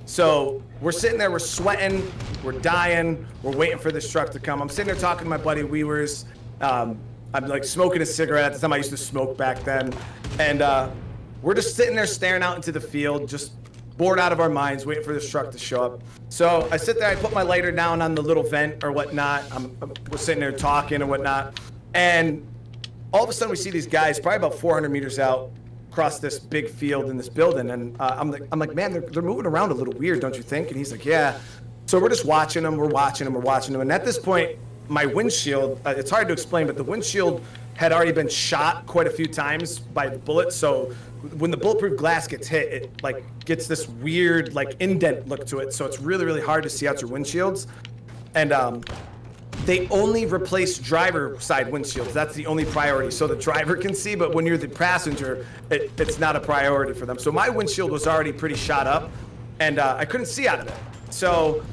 S2: So we're sitting there, we're sweating, we're dying, we're waiting for this truck to come. I'm sitting there talking to my buddy Weavers. I'm like smoking a cigarette. At the time I used to smoke back then. And we're just sitting there staring out into the field, just bored out of our minds, waiting for this truck to show up. So I sit there, I put my lighter down on the little vent or whatnot. We're sitting there talking and whatnot. And all of a sudden we see these guys probably about 400 meters out across this big field in this building. And I'm like, man, they're moving around a little weird, don't you think? And he's like, yeah. So we're just watching them, we're watching them. And at this point, my windshield, it's hard to explain, but the windshield had already been shot quite a few times by the bullet. So when the bulletproof glass gets hit, it like gets this weird like indent look to it. So it's really, really hard to see out your windshields. And they only replace driver side windshields. That's the only priority. So the driver can see, but when you're the passenger, it's not a priority for them. So my windshield was already pretty shot up, and I couldn't see out of it. So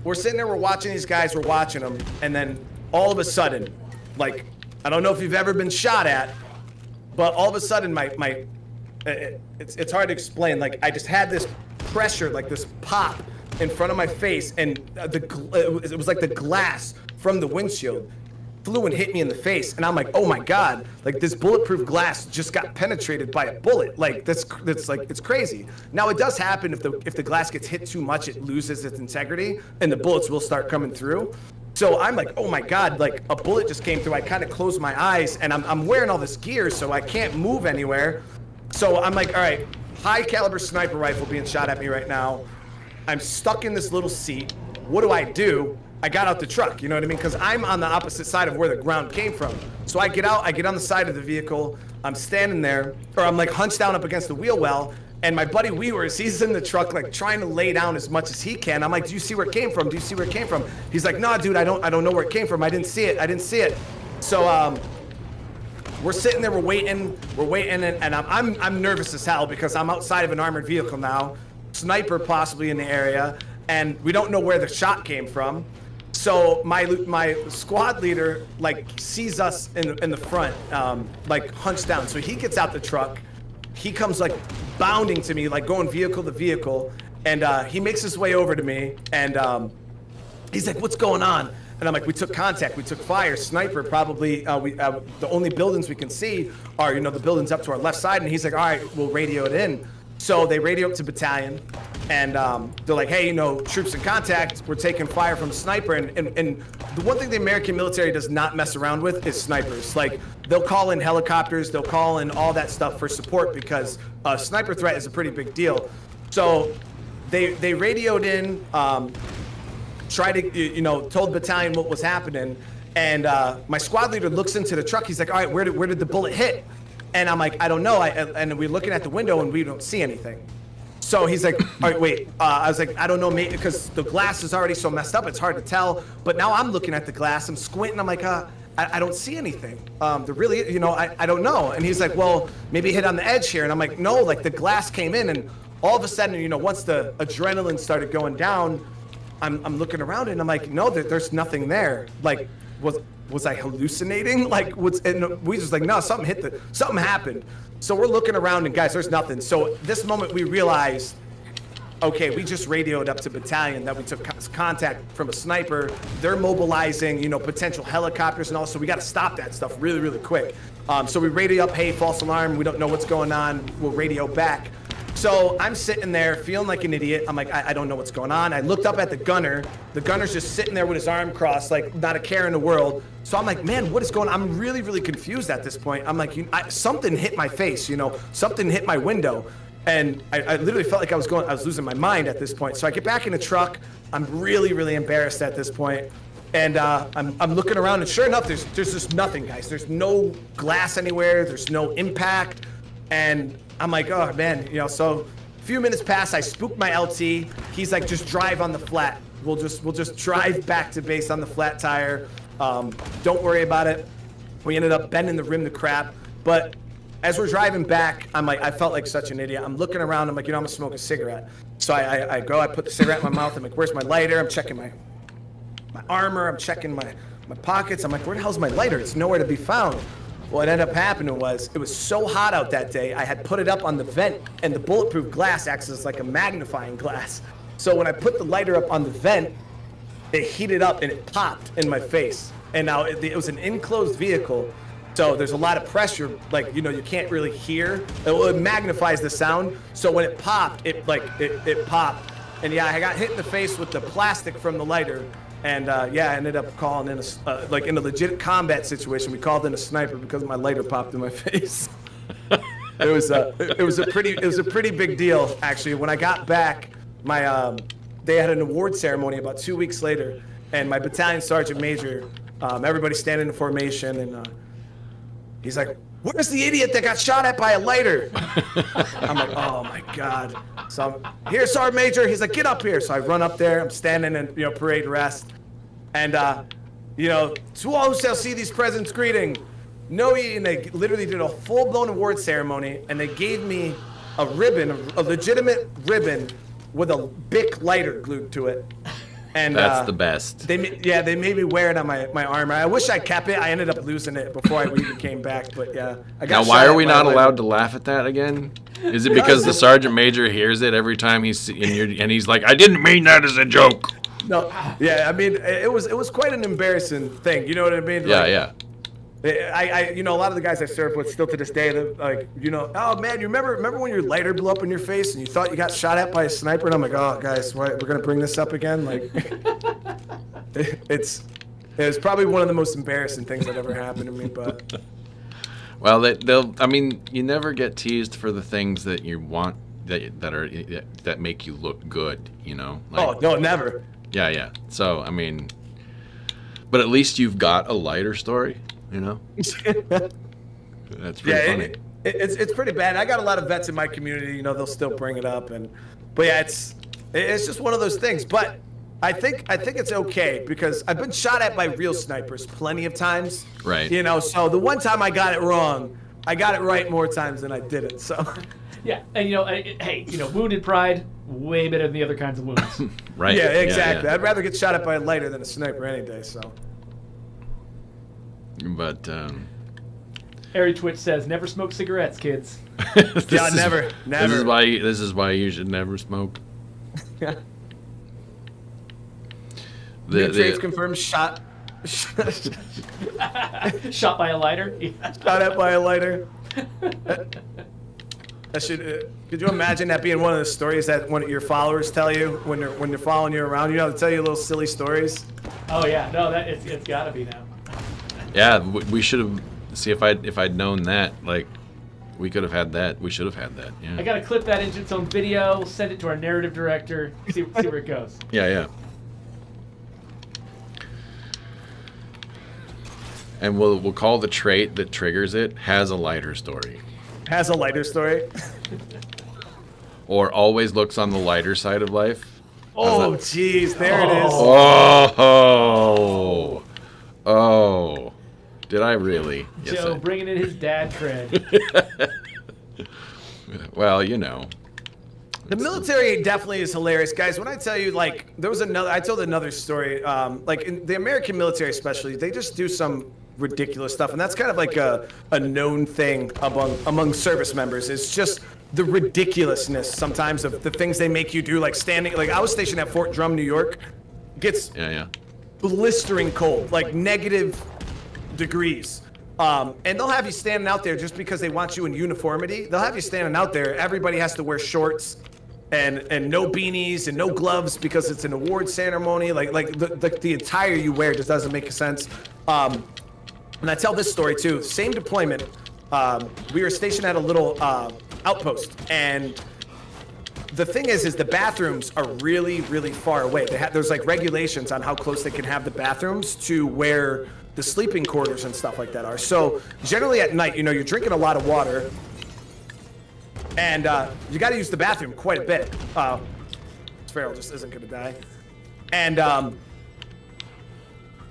S2: we're sitting there, we're watching these guys, we're watching them, and then all of a sudden, like, I don't know if you've ever been shot at, but all of a sudden it's hard to explain. Like, I just had this pressure, like this pop in front of my face, and it was like the glass from the windshield flew and hit me in the face, and I'm like, oh my god, like this bulletproof glass just got penetrated by a bullet. Like that's like, it's crazy. Now it does happen if the glass gets hit too much, it loses its integrity and the bullets will start coming through. So I'm like, oh my god, like a bullet just came through. I kind of closed my eyes, and I'm wearing all this gear, so I can't move anywhere. So I'm like, all right, high caliber sniper rifle being shot at me right now. I'm stuck in this little seat. What do? I got out the truck, you know what I mean? Because I'm on the opposite side of where the ground came from. So I get out, I get on the side of the vehicle, I'm standing there, or I'm like hunched down up against the wheel well, and my buddy Weavers, he's in the truck like trying to lay down as much as he can. I'm like, do you see where it came from? Do you see where it came from? He's like, nah, dude, I don't know where it came from. I didn't see it. So we're sitting there, we're waiting, and I'm nervous as hell because I'm outside of an armored vehicle now, sniper possibly in the area, and we don't know where the shot came from. So my squad leader like sees us in the front, like hunched down. So he gets out the truck, he comes like bounding to me, like going vehicle to vehicle, and he makes his way over to me, and he's like, "What's going on?" And I'm like, "We took contact, we took fire, sniper. Probably the only buildings we can see are the buildings up to our left side." And he's like, "All right, we'll radio it in." So they radio up to battalion, and they're like, hey, troops in contact, we're taking fire from a sniper. And the one thing the American military does not mess around with is snipers. Like, they'll call in helicopters, they'll call in all that stuff for support because a sniper threat is a pretty big deal. So they radioed in, tried to, told the battalion what was happening. And my squad leader looks into the truck, he's like, all right, where did the bullet hit? And I'm like, I don't know. And we're looking at the window and we don't see anything. So he's like, all right, wait. I was like, I don't know, mate, because the glass is already so messed up, it's hard to tell. But now I'm looking at the glass, I'm squinting, I'm like, I don't see anything. There really, I don't know. And he's like, well, maybe hit on the edge here. And I'm like, no, like the glass came in, and all of a sudden, once the adrenaline started going down, I'm looking around and I'm like, no, there's nothing there. Like, was I hallucinating? Like, and we just like, no, something happened. So we're looking around and guys, there's nothing. So this moment we realized, okay, we just radioed up to battalion that we took contact from a sniper. They're mobilizing, potential helicopters and all. So we got to stop that stuff really, really quick. So we radio up, hey, false alarm. We don't know what's going on. We'll radio back. So I'm sitting there feeling like an idiot. I'm like, I don't know what's going on. I looked up at the gunner. The gunner's just sitting there with his arm crossed, like not a care in the world. So I'm like, man, what is going on? I'm really, really confused at this point. I'm like, something hit my face, something hit my window. And I literally felt like I was losing my mind at this point. So I get back in the truck. I'm really, really embarrassed at this point. And I'm looking around, and sure enough, there's just nothing, guys. There's no glass anywhere. There's no impact. And I'm like, oh man, so few minutes pass, I spook my LT. He's like, just drive on the flat. We'll just drive back to base on the flat tire. Don't worry about it. We ended up bending the rim to crap. But as we're driving back, I'm like, I felt like such an idiot. I'm looking around. I'm like, I'm gonna smoke a cigarette. So I go, I put the cigarette in my mouth. I'm like, where's my lighter? I'm checking my armor. I'm checking my pockets. I'm like, where the hell's my lighter? It's nowhere to be found. What ended up happening was, it was so hot out that day, I had put it up on the vent, and the bulletproof glass acts as like a magnifying glass. So when I put the lighter up on the vent, it heated up and it popped in my face. And now it was an enclosed vehicle, so there's a lot of pressure, like, you can't really hear. It magnifies the sound, so when it popped, it popped. And yeah, I got hit in the face with the plastic from the lighter. And yeah, I ended up calling in in a legit combat situation. We called in a sniper because my lighter popped in my face. It was a pretty big deal, actually. When I got back, they had an award ceremony about 2 weeks later, and my battalion sergeant major, everybody standing in formation, and he's like, "Where's the idiot that got shot at by a lighter?" I'm like, "Oh my God." So I'm here, Sergeant Major. He's like, "Get up here." So I run up there. I'm standing in, parade rest. And, to all who shall see these presents, greeting. No, and they literally did a full-blown award ceremony, and they gave me a ribbon, a legitimate ribbon with a Bic lighter glued to it. And
S3: that's the best.
S2: They made me wear it on my armor. I wish I kept it. I ended up losing it before I even came back. But yeah, I got.
S3: Now, why are we not allowed to laugh at that again? Is it because the sergeant major hears it every time and he's like, "I didn't mean that as a joke"?
S2: No, yeah, I mean, it was quite an embarrassing thing. You know what I mean?
S3: Yeah, yeah.
S2: I a lot of the guys I served with still to this day, they're like, oh man, you remember when your lighter blew up in your face and you thought you got shot at by a sniper? And I'm like, oh guys, we're gonna bring this up again? Like, it's probably one of the most embarrassing things that ever happened to me. But
S3: well, you never get teased for the things that you want that make you look good, Like,
S2: oh no, never.
S3: Yeah, yeah. So but at least you've got a lighter story. That's pretty funny.
S2: It's pretty bad. I got a lot of vets in my community. They'll still bring it up, but yeah, it's just one of those things. But I think it's okay because I've been shot at by real snipers plenty of times.
S3: Right.
S2: So the one time I got it wrong, I got it right more times than I didn't. So.
S1: Yeah, and hey, wounded pride, way better than the other kinds of wounds.
S3: Right.
S2: Yeah, exactly.
S3: Yeah.
S2: I'd rather get shot at by a lighter than a sniper any day. So.
S3: But
S1: Airy Twitch says, "Never smoke cigarettes, kids."
S2: Yeah, never.
S3: This is why you should never smoke.
S2: Yeah. The confirmed shot.
S1: Shot by a lighter.
S2: Shot at by a lighter. Could you imagine that being one of the stories that one of your followers tell you when they're following you around? They tell you little silly stories.
S1: Oh yeah, no, it's got to be now.
S3: Yeah, we should have. See if I'd known that, like, we could have had that. We should have had that. Yeah.
S1: I gotta clip that into its own video, send it to our narrative director, see where it goes.
S3: Yeah, yeah. And we'll call the trait that triggers it has a lighter story.
S2: Has a lighter story.
S3: Or always looks on the lighter side of life.
S2: Oh, jeez, there it is.
S3: Oh. Did I really? Yes,
S1: Joe bringing in his dad cred.
S3: Well,
S2: The military definitely is hilarious, guys. When I tell you, like, I told another story, like in the American military especially, they just do some ridiculous stuff, and that's kind of like a known thing among service members. It's just the ridiculousness sometimes of the things they make you do, like standing. Like I was stationed at Fort Drum, New York. Gets blistering cold, like negative degrees. And they'll have you standing out there just because they want you in uniformity. They'll have you standing out there. Everybody has to wear shorts and no beanies and no gloves because it's an award ceremony. Like the attire you wear just doesn't make sense. And I tell this story too. Same deployment. We were stationed at a little outpost, and the thing is the bathrooms are really, really far away. There's like regulations on how close they can have the bathrooms to where the sleeping quarters and stuff like that are. So generally at night, you're drinking a lot of water. And you got to use the bathroom quite a bit. Farrell just isn't going to die. And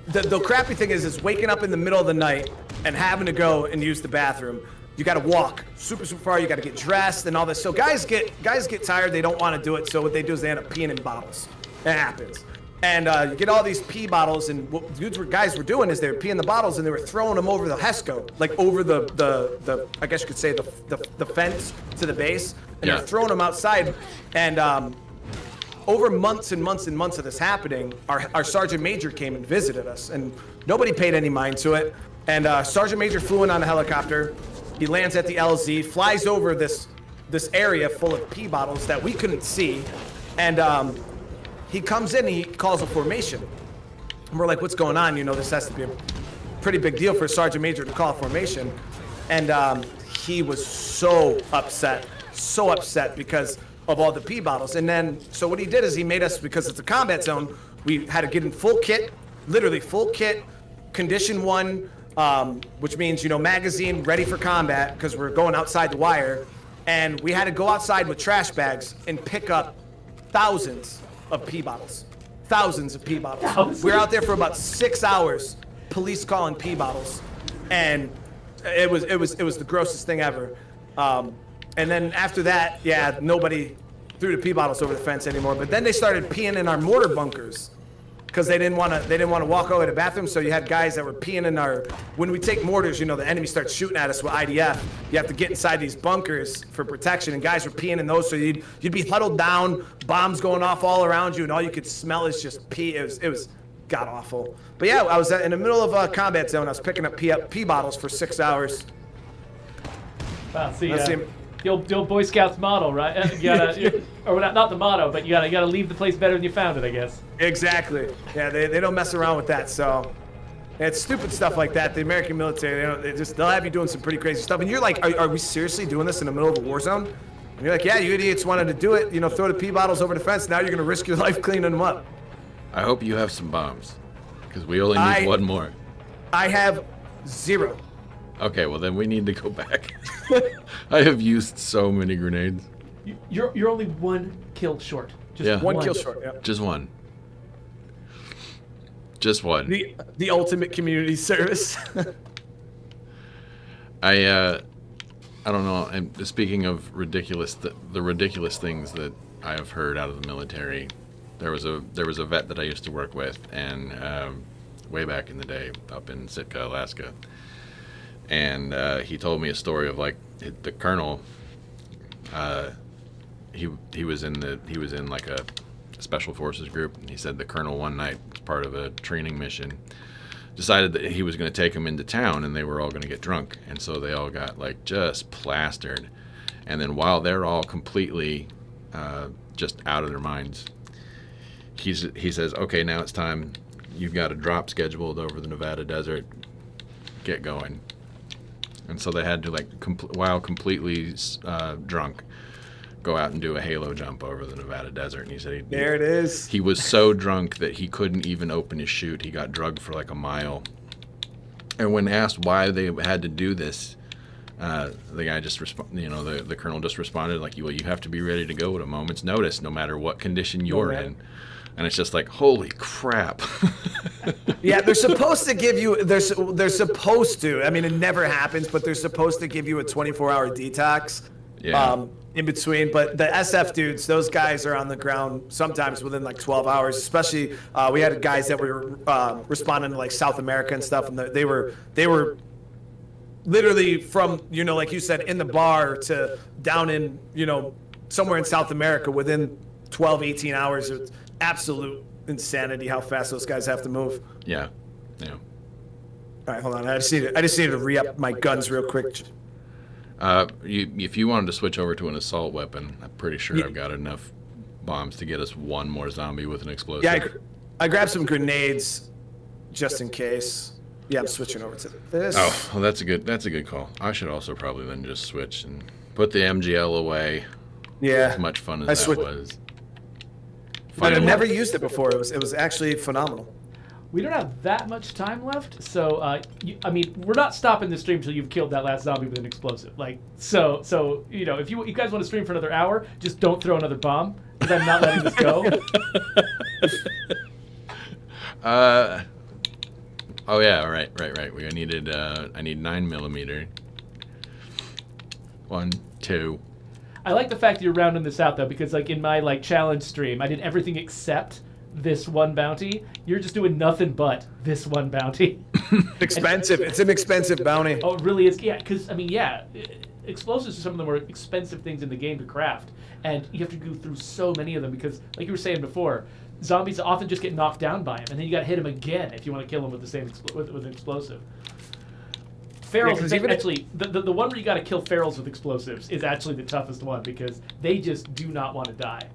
S2: the crappy thing is waking up in the middle of the night and having to go and use the bathroom. You got to walk super far. You got to get dressed and all this. So guys get tired. They don't want to do it. So what they do is they end up peeing in bottles. It happens. And you get all these pee bottles, and what guys were doing is they were peeing the bottles and they were throwing them over the HESCO, like over the I guess you could say the fence to the base, and
S3: Yeah.
S2: they're throwing them outside. And over months and months and months of this happening, our Sergeant Major came and visited us, and nobody paid any mind to it. And Sergeant Major flew in on a helicopter. He lands at the LZ, flies over this area full of pee bottles that we couldn't see, and he comes in and he calls a formation. And we're like, what's going on? You know, this has to be a pretty big deal for a Sergeant Major to call a formation. And he was so upset because of all the pee bottles. And then, so what he did is he made us, because it's a combat zone, we had to get in full kit, literally full kit, condition 1, which means, you know, magazine ready for combat because we're going outside the wire. And we had to go outside with trash bags and pick up thousands of pee bottles. Thousands of pee bottles. We were out there for about 6 hours, police calling pee bottles. And it was the grossest thing ever. And then after that, yeah, nobody threw the pee bottles over the fence anymore. But then they started peeing in our mortar bunkers because they didn't want to walk over to the bathroom. So you had guys that were peeing in our. When we take mortars, you know, the enemy starts shooting at us with IDF. You have to get inside these bunkers for protection, and guys were peeing in those. So you'd be huddled down, bombs going off all around you, and all you could smell is just pee. It was god awful. But yeah, I was in the middle of a combat zone. I was picking up pee bottles for 6 hours.
S1: Wow, see,
S2: Let's see.
S1: the old Boy Scouts motto, right? You gotta, or not the motto, but you gotta leave the place better than you found it, I guess.
S2: Exactly. Yeah, they don't mess around with that. So it's stupid stuff like that. The American military, they'll have you doing some pretty crazy stuff. And you're like, are we seriously doing this in the middle of a war zone? And you're like, yeah, you idiots wanted to do it. You know, throw the pee bottles over the fence. Now you're gonna risk your life cleaning them up.
S3: I hope you have some bombs, because we only need one more.
S2: I have 0.
S3: Okay, well then we need to go back. I have used so many grenades.
S1: You're only 1 kill short. Just
S3: Yeah.
S2: One kill short. Yeah.
S3: Just one. Just one.
S2: The ultimate community service.
S3: I don't know. And speaking of ridiculous, the ridiculous things that I have heard out of the military, there was a vet that I used to work with, and way back in the day, up in Sitka, Alaska, and he told me a story of like the colonel. He was in like a special forces group, and he said the colonel one night, as part of a training mission, decided that he was going to take them into town, and they were all going to get drunk, and so they all got like just plastered, and then while they're all completely just out of their minds, he says, okay, now it's time. You've got a drop scheduled over the Nevada desert. Get going. And so they had to, like, while completely drunk, go out and do a halo jump over the Nevada desert. And he said
S2: There it is.
S3: He was so drunk that he couldn't even open his chute. He got drugged for like a mile. And when asked why they had to do this, the guy just the colonel just responded like, well, you have to be ready to go at a moment's notice, no matter what condition you're in. And it's just like, holy crap.
S2: Yeah, they're supposed to give you. They're supposed to. I mean, it never happens, but they're supposed to give you a 24-hour detox.
S3: Yeah.
S2: In between, but the SF dudes, those guys are on the ground sometimes within like 12 hours. Especially, we had guys that were responding to like South America and stuff, and they were literally from, you know, like you said, in the bar to down in, you know, somewhere in South America within 12, 18 hours. It's absolute insanity how fast those guys have to move.
S3: Yeah.
S2: All right, hold on. I just need to re-up my guns real quick.
S3: If you wanted to switch over to an assault weapon, I'm pretty sure I've got enough bombs to get us one more zombie with an explosive.
S2: Yeah, I grabbed some grenades just in case. Yeah, I'm switching over to this.
S3: Oh, well, that's a good call. I should also probably then just switch and put the MGL away.
S2: Yeah.
S3: As much fun as that was.
S2: But I never used it before. It was actually phenomenal.
S1: We don't have that much time left, so I mean, we're not stopping the stream until you've killed that last zombie with an explosive. Like, so you know, if you guys want to stream for another hour, just don't throw another bomb, because I'm not letting this go.
S3: Oh yeah, right. I need 9mm. 1, 2.
S1: I like the fact that you're rounding this out though, because like in my challenge stream, I did everything except this one bounty. You're just doing nothing but this one bounty.
S2: Expensive. It's an expensive bounty.
S1: Oh, it really is. Yeah, because I mean, explosives are some of the more expensive things in the game to craft, and you have to go through so many of them because, like you were saying before, zombies often just get knocked down by them, and then you got to hit them again if you want to kill them with the same with an explosive. Ferals is actually the one where you got to kill ferals with explosives is actually the toughest one because they just do not want to die.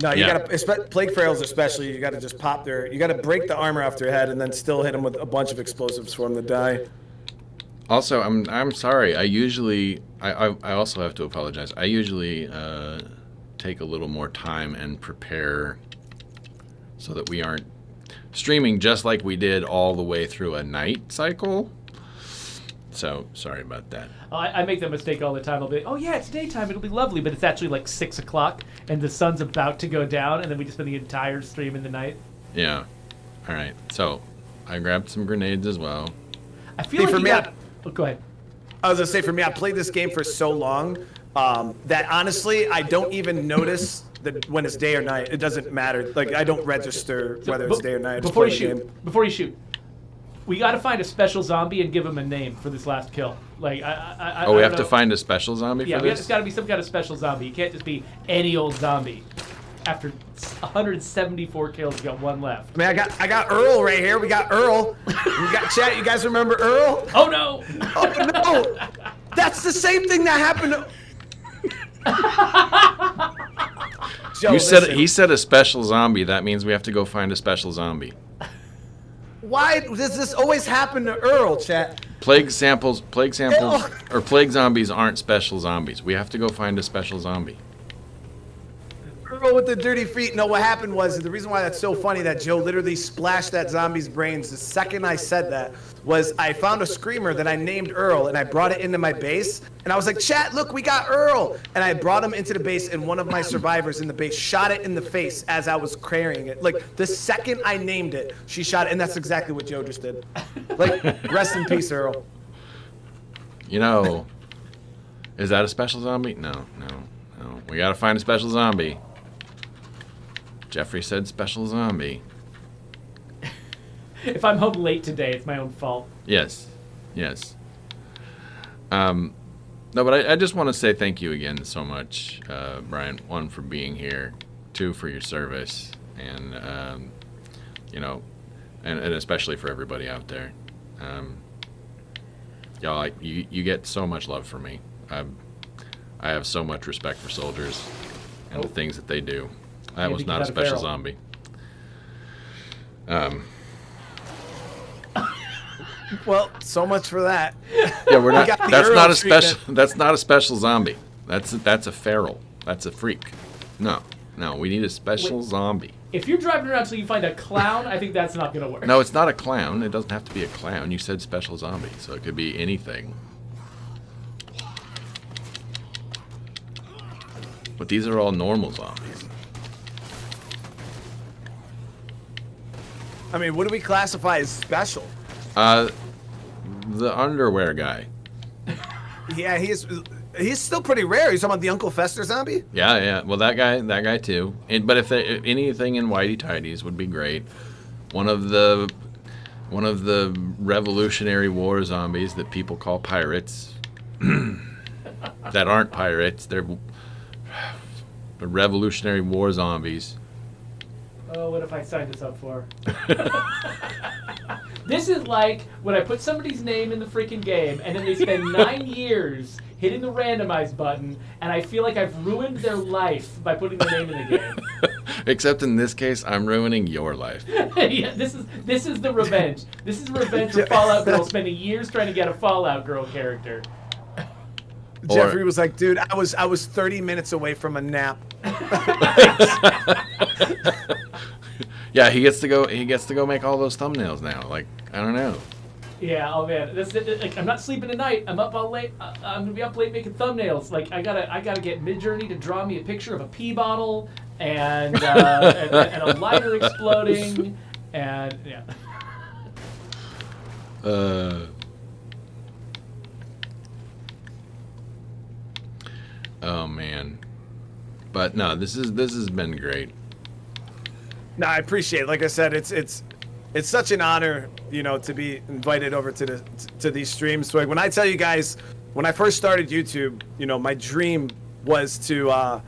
S2: No, you gotta plague ferals especially. You gotta just pop you gotta break the armor off their head and then still hit them with a bunch of explosives for them to die.
S3: Also, I'm sorry. I also have to apologize. I usually take a little more time and prepare so that we aren't streaming just like we did all the way through a night cycle. So, sorry about that.
S1: I make that mistake all the time. I'll be, oh yeah, it's daytime, it'll be lovely, but it's actually like 6 o'clock, and the sun's about to go down, and then we just spend the entire stream in the night.
S3: Yeah. All right. So, I grabbed some grenades as well.
S1: I feel like oh, go ahead.
S2: I was gonna say, for me, I played this game for so long that honestly, I don't even notice when it's day or night. It doesn't matter. Like, I don't register whether it's day or night.
S1: Before you shoot, we got to find a special zombie and give him a name for this last kill. Like,
S3: we have to find a special zombie for this?
S1: Yeah, it's got to be some kind of special zombie. You can't just be any old zombie. After 174 kills, you got one left.
S2: I mean, I got Earl right here. We got Earl. We got chat. You guys remember Earl?
S1: Oh no!
S2: Oh no! That's the same thing that happened to. Joe,
S3: he said a special zombie. That means we have to go find a special zombie.
S2: Why does this always happen to Earl, chat?
S3: Plague samples, or plague zombies aren't special zombies. We have to go find a special zombie.
S2: Earl with the dirty feet. No, what happened was, the reason why that's so funny that Joe literally splashed that zombie's brains the second I said that was I found a screamer that I named Earl, and I brought it into my base, and I was like, chat, look, we got Earl! And I brought him into the base, and one of my survivors in the base shot it in the face as I was carrying it. Like, the second I named it, she shot it, and that's exactly what Joe just did. Like, rest in peace, Earl.
S3: You know, is that a special zombie? No. We gotta find a special zombie. Jeffrey said special zombie.
S1: If I'm home late today, it's my own fault.
S3: Yes. No, but I just want to say thank you again so much, Brian. 1, for being here. 2, for your service, and and especially for everybody out there. Y'all, you get so much love from me. I have so much respect for soldiers and the things that they do. That was not a special zombie.
S2: Well, so much for that.
S3: Yeah, we're not. That's not a special. That's not a special zombie. That's a feral. That's a freak. No, we need a special zombie.
S1: If you're driving around till you find a clown, I think that's not gonna work.
S3: No, it's not a clown. It doesn't have to be a clown. You said special zombie, so it could be anything. But these are all normal zombies.
S2: I mean, what do we classify as special?
S3: The underwear guy.
S2: Yeah, he's still pretty rare. You're talking about the Uncle Fester zombie?
S3: Yeah. Well, that guy too. But if anything in Whitey Tidies would be great. One of the Revolutionary War zombies that people call pirates. That aren't pirates. They're the Revolutionary War zombies.
S1: Oh, what if I signed this up for? This is like when I put somebody's name in the freaking game and then they spend 9 years hitting the randomize button and I feel like I've ruined their life by putting their name in the game.
S3: Except in this case, I'm ruining your life.
S1: Yeah, this is the revenge. This is revenge for Fallout Girl spending years trying to get a Fallout Girl character.
S2: Jeffrey was like, dude, I was 30 minutes away from a nap.
S3: Yeah, he gets to go. He gets to go make all those thumbnails now. Like, I don't know.
S1: Yeah, oh man, like, I'm not sleeping tonight. I'm up all late. I'm gonna be up late making thumbnails. Like I gotta get Midjourney to draw me a picture of a pee bottle and and a lighter exploding, and yeah.
S3: Oh man, but no, this has been great.
S2: No, I appreciate it. Like I said, it's such an honor, you know, to be invited over to these streams. So like, when I tell you guys, when I first started YouTube, you know, my dream was to,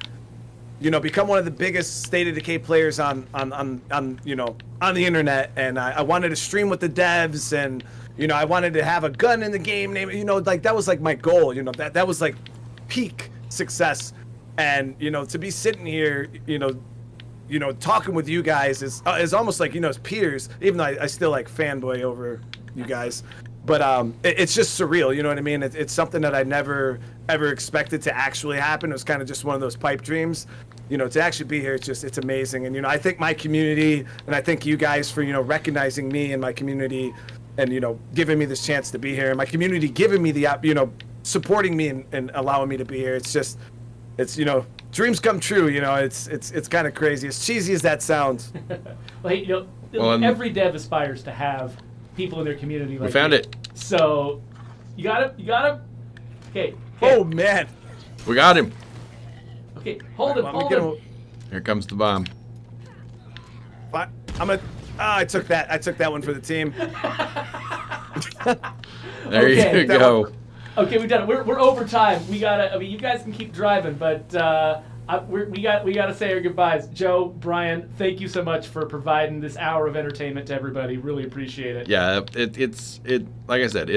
S2: you know, become one of the biggest State of Decay players on you know, on the internet, and I wanted to stream with the devs, and you know, I wanted to have a gun in the game name. You know, like that was like my goal. You know, that was like peak success, and you know, to be sitting here, you know, talking with you guys is almost like, you know, as peers, even though I still like fanboy over you guys, but it's just surreal, you know what I mean? It's something that I never ever expected to actually happen. It was kind of just one of those pipe dreams, you know, to actually be here. It's amazing. And you know, I think my community, and I thank you guys for, you know, recognizing me and my community, and you know, giving me this chance to be here, and my community giving me the, you know, supporting me and allowing me to be here. It's, you know, dreams come true, you know. It's kind of crazy, as cheesy as that sounds.
S1: Well, hey, you know, every dev aspires to have people in their community like
S3: We found
S1: you.
S3: it.
S1: So you gotta. Okay.
S2: Oh man.
S3: We got him.
S1: Okay, hold him.
S3: Here comes the bomb.
S2: I'm gonna. I took that one for the team.
S3: There
S1: Okay.
S3: you go.
S1: Okay, we've done it. We're over time. We gotta. I mean, you guys can keep driving, but we gotta say our goodbyes. Joe, Brian, thank you so much for providing this hour of entertainment to everybody. Really appreciate it.
S3: Yeah, it's like I said,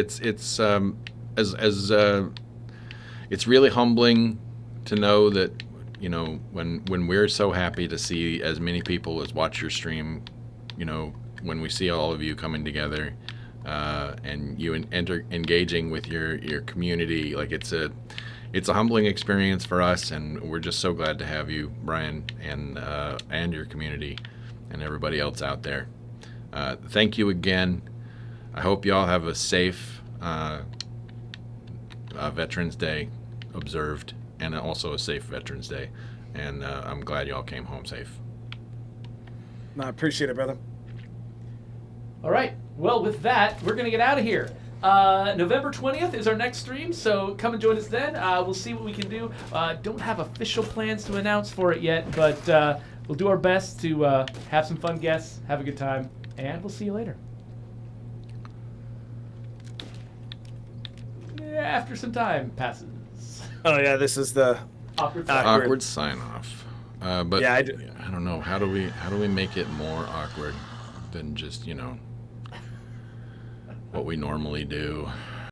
S3: it's really humbling to know that, you know, when we're so happy to see as many people as watch your stream, you know, when we see all of you coming together. And you engaging with your community, like it's a humbling experience for us, and we're just so glad to have you, Brian, and your community, and everybody else out there. Thank you again. I hope you all have a safe Veterans Day observed, and also a safe Veterans Day. And I'm glad you all came home safe.
S2: No, I appreciate it, brother.
S1: All right. Well, with that, we're going to get out of here. November 20th is our next stream, so come and join us then. We'll see what we can do. Don't have official plans to announce for it yet, but we'll do our best to have some fun guests, have a good time, and we'll see you later. After some time passes.
S2: Oh yeah, this is the
S3: Awkward sign off. But
S2: yeah,
S3: I don't know. How do we make it more awkward than just, you know, what we normally do?